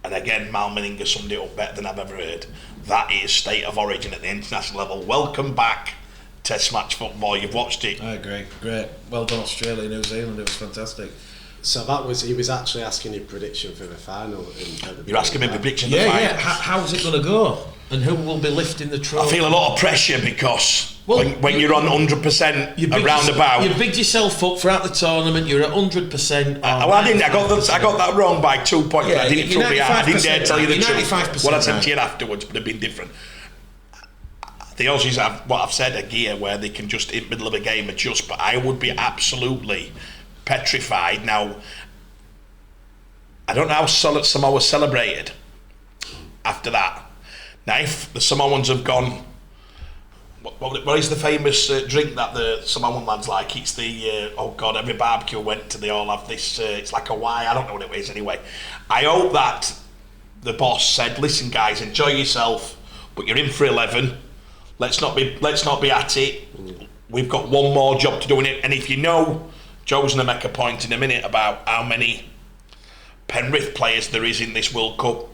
and again, Mal Meninga summed it up better than I've ever heard. That is state of origin at the international level. Welcome back, Test match football. You've watched it. I agree. Great. Well done, Australia, New Zealand. It was fantastic. So he was actually asking your prediction for the final. You're asking me the prediction for the the final? Yeah. How's it going to go? And who will be lifting the trophy? I feel a lot of pressure because when you're on 100% around about... You bigged yourself up throughout the tournament, you're at 100%. I didn't. I got that wrong by 2 points. Yeah, I didn't dare tell you the truth. 95% What I said to you afterwards would have been different. The Aussies have, what I've said, a gear where they can just, in the middle of a game, adjust, but I would be absolutely petrified. Now, I don't know how Samoa celebrated after that. Now, if the Samoans have gone, what is the famous drink that the Samoan lads like? It's the, every barbecue went to, they all have this, it's like a Y, I don't know what it is anyway. I hope that the boss said, listen guys, enjoy yourself, but you're in for 11. Let's not be at it. We've got one more job to do in it. And if you know, Joe's going to make a point in a minute about how many Penrith players there is in this World Cup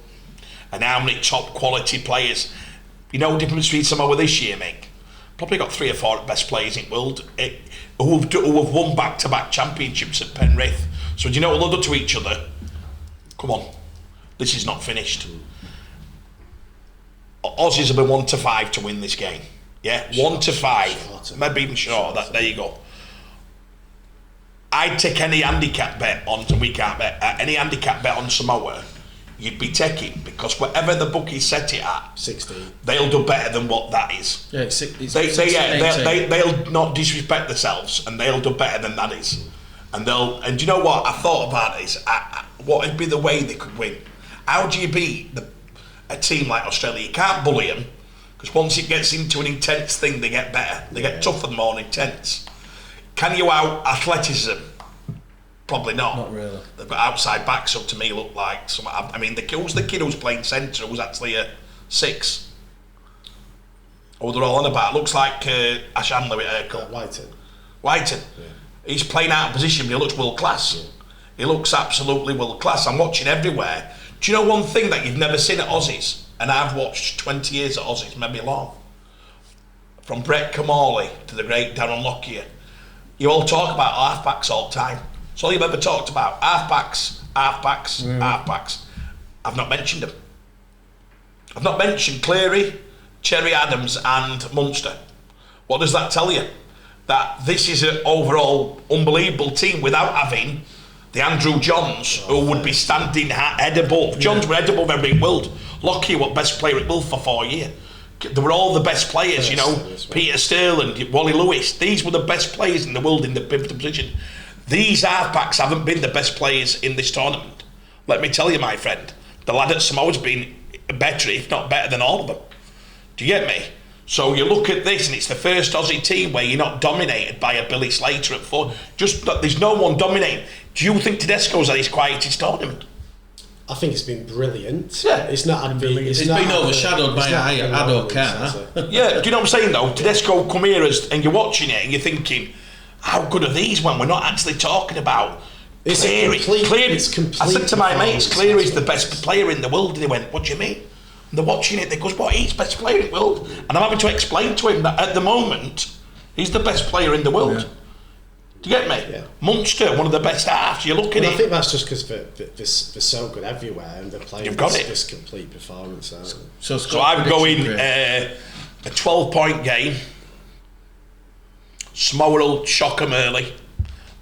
and how many top quality players. You know the difference between Samoa this year, mate? Probably got 3 or 4 best players in the world who have won back-to-back championships at Penrith. So do you know what they'll do to each other? Come on, this is not finished. Aussies have been 1-5 to win this game. Yeah, 1-5, maybe even short. There you go. I'd take any handicap bet on, we can't bet, any handicap bet on Samoa, you'd be taking, because whatever the bookies set it at, 16, they'll do better than what that is. Yeah, they'll not disrespect themselves, and they'll do better than that is. And do you know what? I thought about this. What would be the way they could win? How do you beat a team like Australia? You can't bully them, because once it gets into an intense thing, they get better. They get tougher and more intense. Can you out athleticism? Probably not. Not really. They've got outside backs, so to me look like some. I mean, who's the kid who's playing centre who's actually a 6? Oh, they're all on about. Looks like Ash Hanley with a haircut. Whiten. Yeah. He's playing out of position, but he looks world class. Yeah. He looks absolutely world class. I'm watching everywhere. Do you know one thing that you've never seen at Aussies? And I've watched 20 years at Aussies, maybe long. From Brett Kamali to the great Darren Lockyer. You all talk about halfbacks all the time. That's all you've ever talked about. Halfbacks. I've not mentioned them. I've not mentioned Cleary, Cherry Adams and Munster. What does that tell you? That this is an overall unbelievable team without having the Andrew Johns, who would be standing head above. Johns were head above every world. Lockyer was best player at Will for 4 years. They were all the best players, Peter Sterling, Wally Lewis. These were the best players in the world in the pivotal position. These halfbacks haven't been the best players in this tournament. Let me tell you, my friend, the lad at Samoa's been better, if not better than all of them. Do you get me? So you look at this, and it's the first Aussie team where you're not dominated by a Billy Slater at 4. There's no one dominating. Do you think Tedesco's had his quietest tournament? I think it's been brilliant. Yeah. It's been overshadowed by Ado Carr. Yeah, do you know what I'm saying though? Tedesco come here and you're watching it and you're thinking, how good are these when we're not actually talking about Cleary? I said to my mates, Cleary's the best player in the world, and they went, what do you mean? And they're watching it, they goes, what, he's best player in the world? And I'm having to explain to him that at the moment, he's the best player in the world. Yeah. Do you get me? Yeah. Munster, one of the best halves. You look at it. I think that's just because they're so good everywhere and they're playing this complete performance. So I'm going a 12-point game. Samoa will shock them early,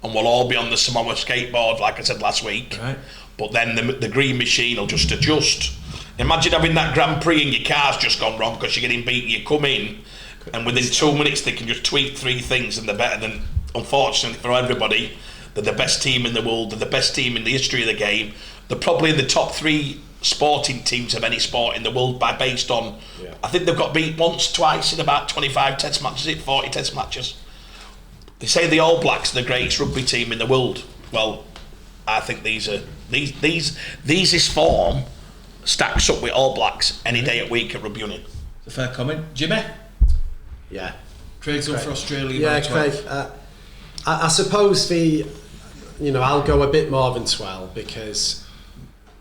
and we'll all be on the Samoa skateboard, like I said last week. Right. But then the green machine will just adjust. Imagine having that Grand Prix and your car's just gone wrong because you're getting beaten. You come in, and within 2 minutes they can just tweak 3 things, and they're better than. Unfortunately for everybody, they're the best team in the world. They're the best team in the history of the game. They're probably in the top 3 sporting teams of any sport in the world based on. Yeah. I think they've got beat once, twice in about 25 Test matches, 40 Test matches. They say the All Blacks are the greatest rugby team in the world. Well, I think these is form stacks up with All Blacks any day of week at Rugby Union. It's a fair comment, Jimmy. Yeah, Craig's on for Australia. Yeah, Craig. I suppose I'll go a bit more than 12 because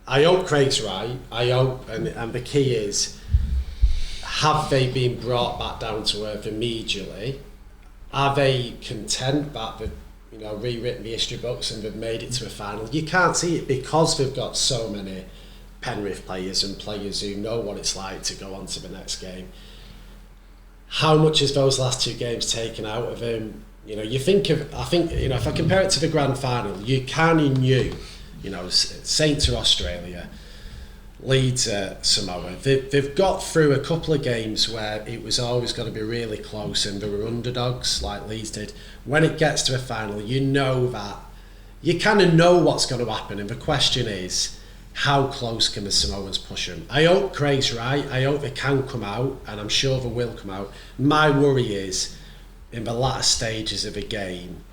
I hope Craig's right. I hope, and the key is, have they been brought back down to earth immediately? Are they content that they've rewritten the history books and they've made it to a final? You can't see it because they've got so many Penrith players and players who know what it's like to go on to the next game. How much has those last 2 games taken out of him? You think of, I think, if I compare it to the grand final, you kind of knew, Saints to Australia, Leeds Samoa, they've got through a couple of games where it was always going to be really close and there were underdogs like Leeds did. When it gets to a final, you kind of know what's going to happen, and the question is, how close can the Samoans push them? I hope Craig's right. I hope they can come out, and I'm sure they will come out. My worry is, in the latter stages of the game,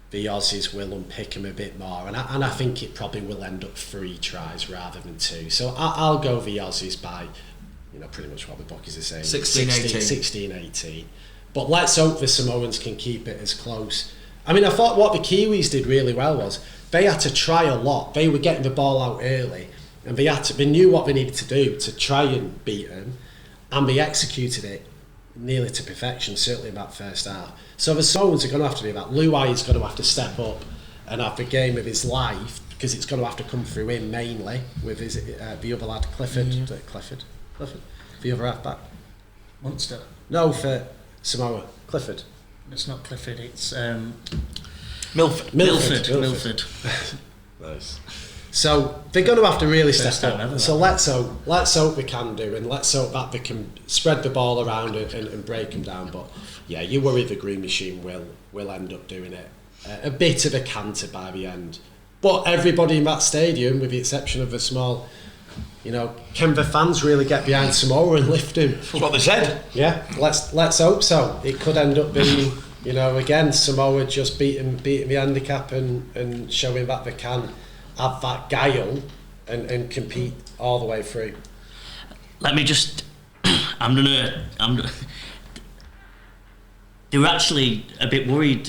the Aussies will unpick them a bit more, and I think it probably will end up 3 tries rather than 2. So I'll go the Aussies by, pretty much what the bookies are saying, 16-18. But let's hope the Samoans can keep it as close. I mean, I thought what the Kiwis did really well was they had to try a lot. They were getting the ball out early, and they knew what they needed to do to try and beat them, and they executed it nearly to perfection, certainly in that first half. So the Samoans are going to have to do that. Luai is going to have to step up and have the game of his life, because it's going to have to come through him mainly with his the other lad Clifford. Clifford, the other halfback. Munster. No, for Samoa, Clifford. It's not Clifford. It's Milford. Nice. So they're going to have to really First step time up. ever, So let's hope they can do, and let's hope that they can spread the ball around and break them down. But yeah, you worry the Green Machine will end up doing it. A bit of a canter by the end. But everybody in that stadium, with the exception of the small, can the fans really get behind Samoa and lift him? That's what they said. Yeah, let's hope so. It could end up being, again, Samoa just beating the handicap and showing that they can have that guile and compete all the way through. Let me just. They were actually a bit worried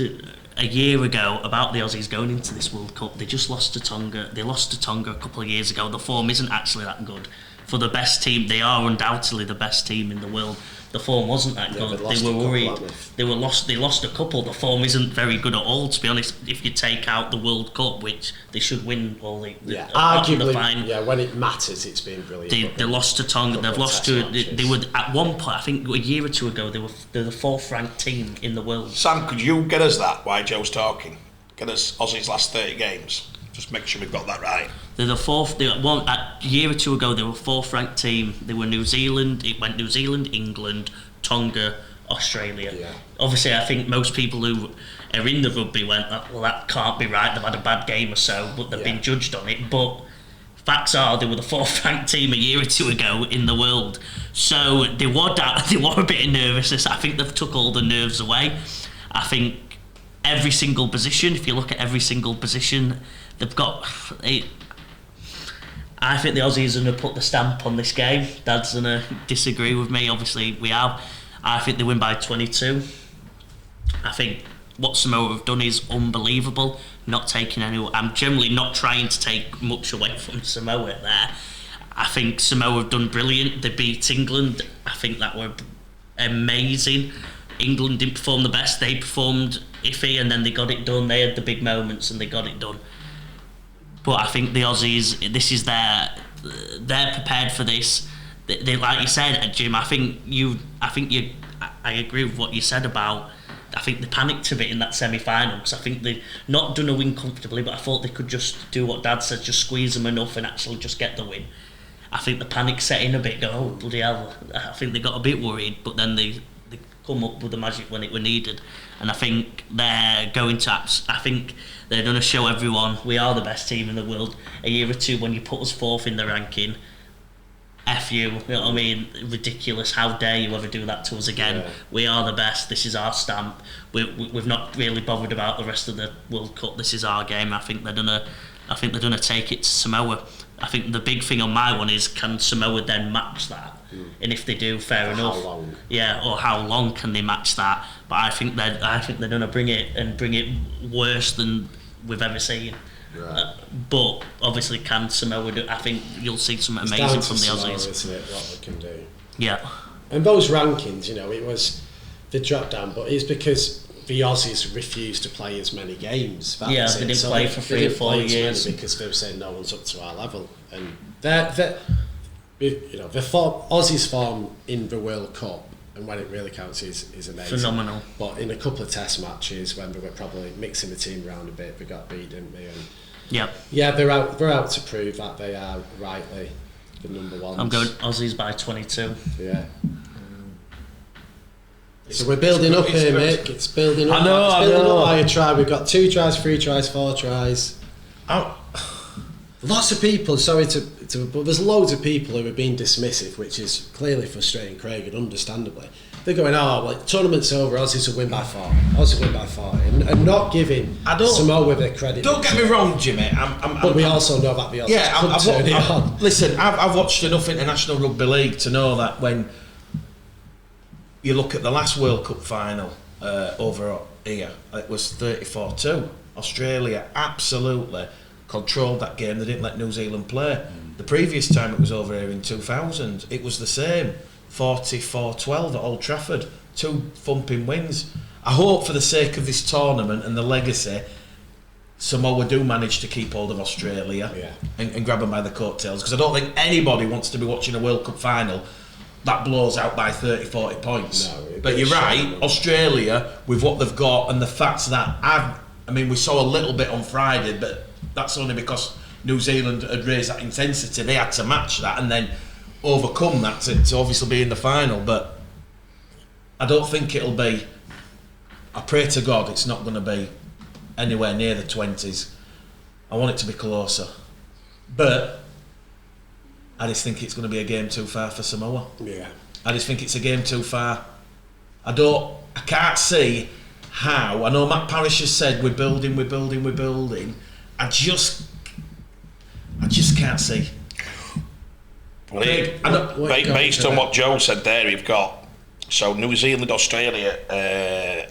a year ago about the Aussies going into this World Cup. They just lost to Tonga. They lost to Tonga a couple of years ago. The form isn't actually that good. For the best team, they are undoubtedly the best team in the world. The form wasn't that good. They were worried. They lost a couple. The form isn't very good at all, to be honest. If you take out the World Cup, which they should win, arguably, when it matters, it's been brilliant. They lost to Tonga. They've lost to. They were at one point. I think a year or two ago. They're the 4th ranked team in the world. Sam, could you get us that while Joe's talking? Get us Aussie's last 30 games. Just make sure we've got that right. They're the 4th. A year or two ago, they were 4th ranked team. They were New Zealand. It went New Zealand, England, Tonga, Australia. Yeah. Obviously, I think most people who are in the rugby went, well, that can't be right. They've had a bad game or so, but they've been judged on it. But facts are, they were the 4th ranked team a year or two ago in the world. So they were a bit of nervousness. I think they've took all the nerves away. I think every single position, if you look at every single position, they've got. I think the Aussies are going to put the stamp on this game. Dad's going to disagree with me. Obviously, we have. I think they win by 22. I think what Samoa have done is unbelievable. Not taking any. I'm generally not trying to take much away from Samoa there. I think Samoa have done brilliant. They beat England. I think that were amazing. England didn't perform the best. They performed iffy, and then they got it done. They had the big moments, and they got it done. But I think the Aussies, they're prepared for this. They like you said, Jim. I agree with what you said about. I think they panicked a bit in that semi-final, because I think they've not done a win comfortably, but I thought they could just do what Dad said, just squeeze them enough and actually just get the win. I think the panic set in a bit. Go, oh bloody hell! I think they got a bit worried, but then they come up with the magic when it were needed. And I think they're going to. I think they're going to show everyone we are the best team in the world. A year or two when you put us 4th in the ranking, F you know what I mean? Ridiculous! How dare you ever do that to us again? Yeah. We are the best. This is our stamp. We've not really bothered about the rest of the World Cup. This is our game. I think they're gonna take it to Samoa. I think the big thing on my one is, can Samoa then match that? And if they do, fair enough. How long? Yeah, or how long can they match that? But I think they're gonna bring it worse than we've ever seen. Right. But obviously, can Samoa do? I think you'll see some It's amazing down to from the Samoa, Aussies. isn't it, what they can do? Yeah. And those rankings, it was the drop down, but it's because the Aussies refused to play as many games. That was they it. didn't So play for they 3 or didn't 4 play as many years. because they were saying no one's up to our level. And the Aussies' form in the World Cup and when it really counts is amazing. Phenomenal. But in a couple of test matches when they were probably mixing the team around a bit, they got beat, didn't they? And Yeah, they're out to prove that they are rightly the number one. I'm going Aussies by 22. Yeah. So we're building up here, Mick. It's building up. I know. By a try. We've got 2 tries, 3 tries, 4 tries. Lots of people. But there's loads of people who are being dismissive, which is clearly frustrating Craig, and understandably. They're going, tournament's over. Aussies will win by 4. Aussies will win by 4, and not giving Samoa their credit. Don't get me wrong, Jimmy. But we also know that the Aussies could turn it on. Listen, I've watched enough international rugby league to know that when you look at the last World Cup final over here, it was 34-2. Australia absolutely controlled that game. They didn't let New Zealand play. The previous time it was over here in 2000, it was the same. 44-12 at Old Trafford. 2 thumping wins. I hope for the sake of this tournament and the legacy, Samoa do manage to keep hold of Australia and grab them by the coattails, because I don't think anybody wants to be watching a World Cup final that blows out by 30-40 points. No, but you're right, Australia, with what they've got and the fact that we saw a little bit on Friday, but that's only because New Zealand had raised that intensity. They had to match that and then overcome that to obviously be in the final. But I don't think it'll be, I pray to God it's not going to be anywhere near the 20s. I want it to be closer. But I just think it's going to be a game too far for Samoa. Yeah. I just think it's a game too far. I can't see how. I know Matt Parrish has said we're building. I just can't see. Well, based on what Joe said there, you've got New Zealand, Australia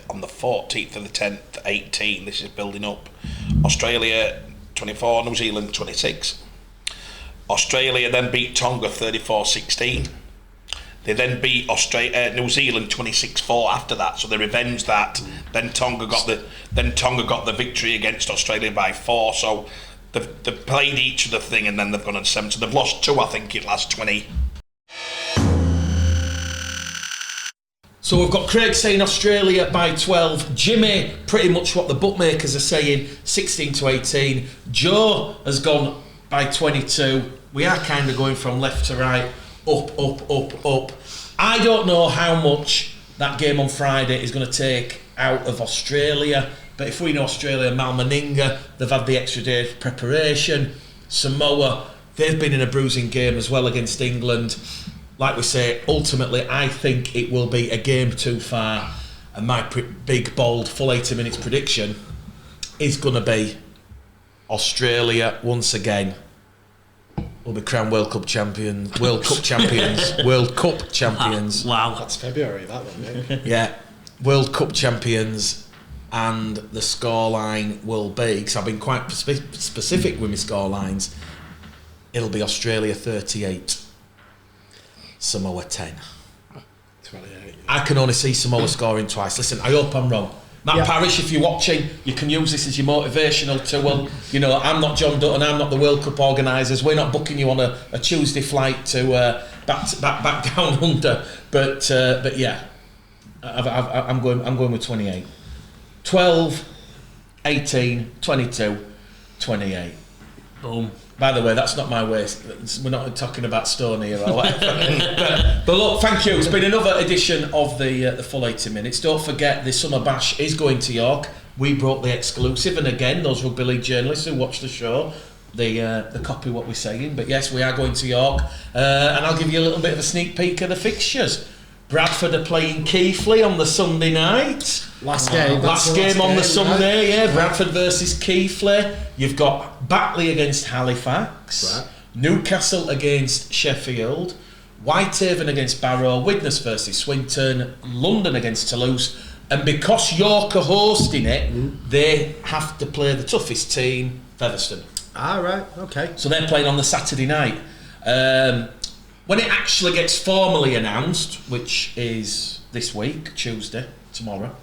on the 14th of the 10th, 18. This is building up. Australia 24, New Zealand 26. Australia then beat Tonga 34-16. They then beat New Zealand 26-4 after that, so they revenged that. Then Tonga got the victory against Australia by 4. So they've played each of the thing, and then they've gone on 7. So they've lost 2, I think, in last 20. So we've got Craig saying Australia by 12. Jimmy, pretty much what the bookmakers are saying, 16-18. Joe has gone by 22. We are kind of going from left to right, up. I don't know how much that game on Friday is going to take out of Australia, but if we know Australia, Malmaninga, they've had the extra day of preparation. Samoa, they've been in a bruising game as well against England. Like we say, ultimately, I think it will be a game too far, and my big, bold, full 80 minutes prediction is going to be Australia once again will be crowned World Cup champions. Wow. That's February, that one, mate. Yeah. World Cup champions, and the scoreline will be, because I've been quite specific with my scorelines, it'll be Australia 38, Samoa 10. 28. Yeah. I can only see Samoa scoring twice. Listen, I hope I'm wrong. Matt Parrish, if you're watching, you can use this as your motivational tool. I'm not John Dutton, I'm not the World Cup organisers. We're not booking you on a Tuesday flight to back down under. But yeah, I'm going with 28. 12, 18, 22, 28. Boom. By the way, that's not my waist. We're not talking about stone here or whatever. but look, thank you. It's been another edition of the full 80 minutes. Don't forget, the Summer Bash is going to York. We brought the exclusive, and again, those rugby league journalists who watch the show, they copy what we're saying. But yes, we are going to York, and I'll give you a little bit of a sneak peek of the fixtures. Bradford are playing Keighley on the Sunday night. Last game on the Sunday, right? yeah. Bradford versus Keighley. You've got Batley against Halifax. Right. Newcastle against Sheffield. Whitehaven against Barrow. Widnes versus Swinton. London against Toulouse. And because York are hosting it, they have to play the toughest team, Featherstone. Ah, right, okay. So they're playing on the Saturday night. When it actually gets formally announced, which is this week, Tuesday, tomorrow,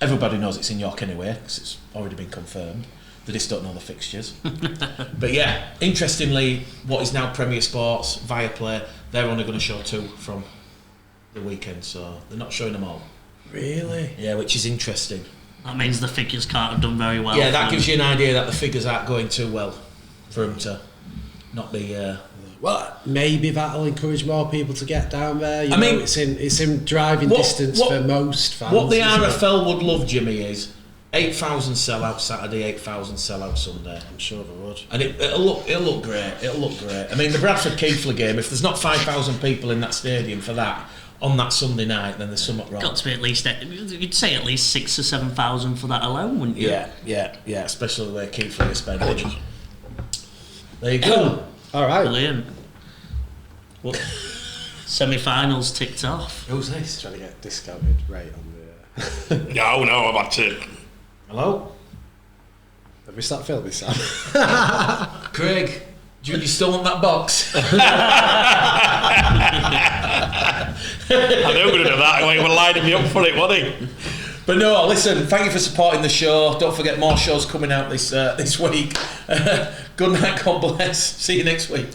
everybody knows it's in York anyway, because it's already been confirmed. They just don't know the fixtures. But yeah, interestingly, what is now Premier Sports, Viaplay, they're only going to show 2 from the weekend, so they're not showing them all. Really? Yeah, which is interesting. That means the figures can't have done very well. Yeah, that gives you an idea that the figures aren't going too well for them to not be... Well, maybe that'll encourage more people to get down there. I mean, it's in driving distance for most fans. What the isn't it? RFL would love, Jimmy, is 8,000 sell-out Saturday, 8,000 sell-out Sunday. I'm sure they would. And it'll look great. It'll look great. I mean, the Bradford Keighley game, if there's not 5,000 people in that stadium for that on that Sunday night, then there's something wrong. Got to be at least, you'd say at least 6,000 or 7,000 for that alone, wouldn't you? Yeah, especially the way Keighley is spending. There you go. All right. Brilliant. Well, semi-finals ticked off. Who's this? Trying to get discounted rate on the... No, I've had to. Hello? Have we started filming, Sam? Craig, do you still want that box? I know I'm going to do that. He would lining me up for it, wasn't he? But no, listen, thank you for supporting the show. Don't forget more shows coming out this week. Good night, God bless. See you next week.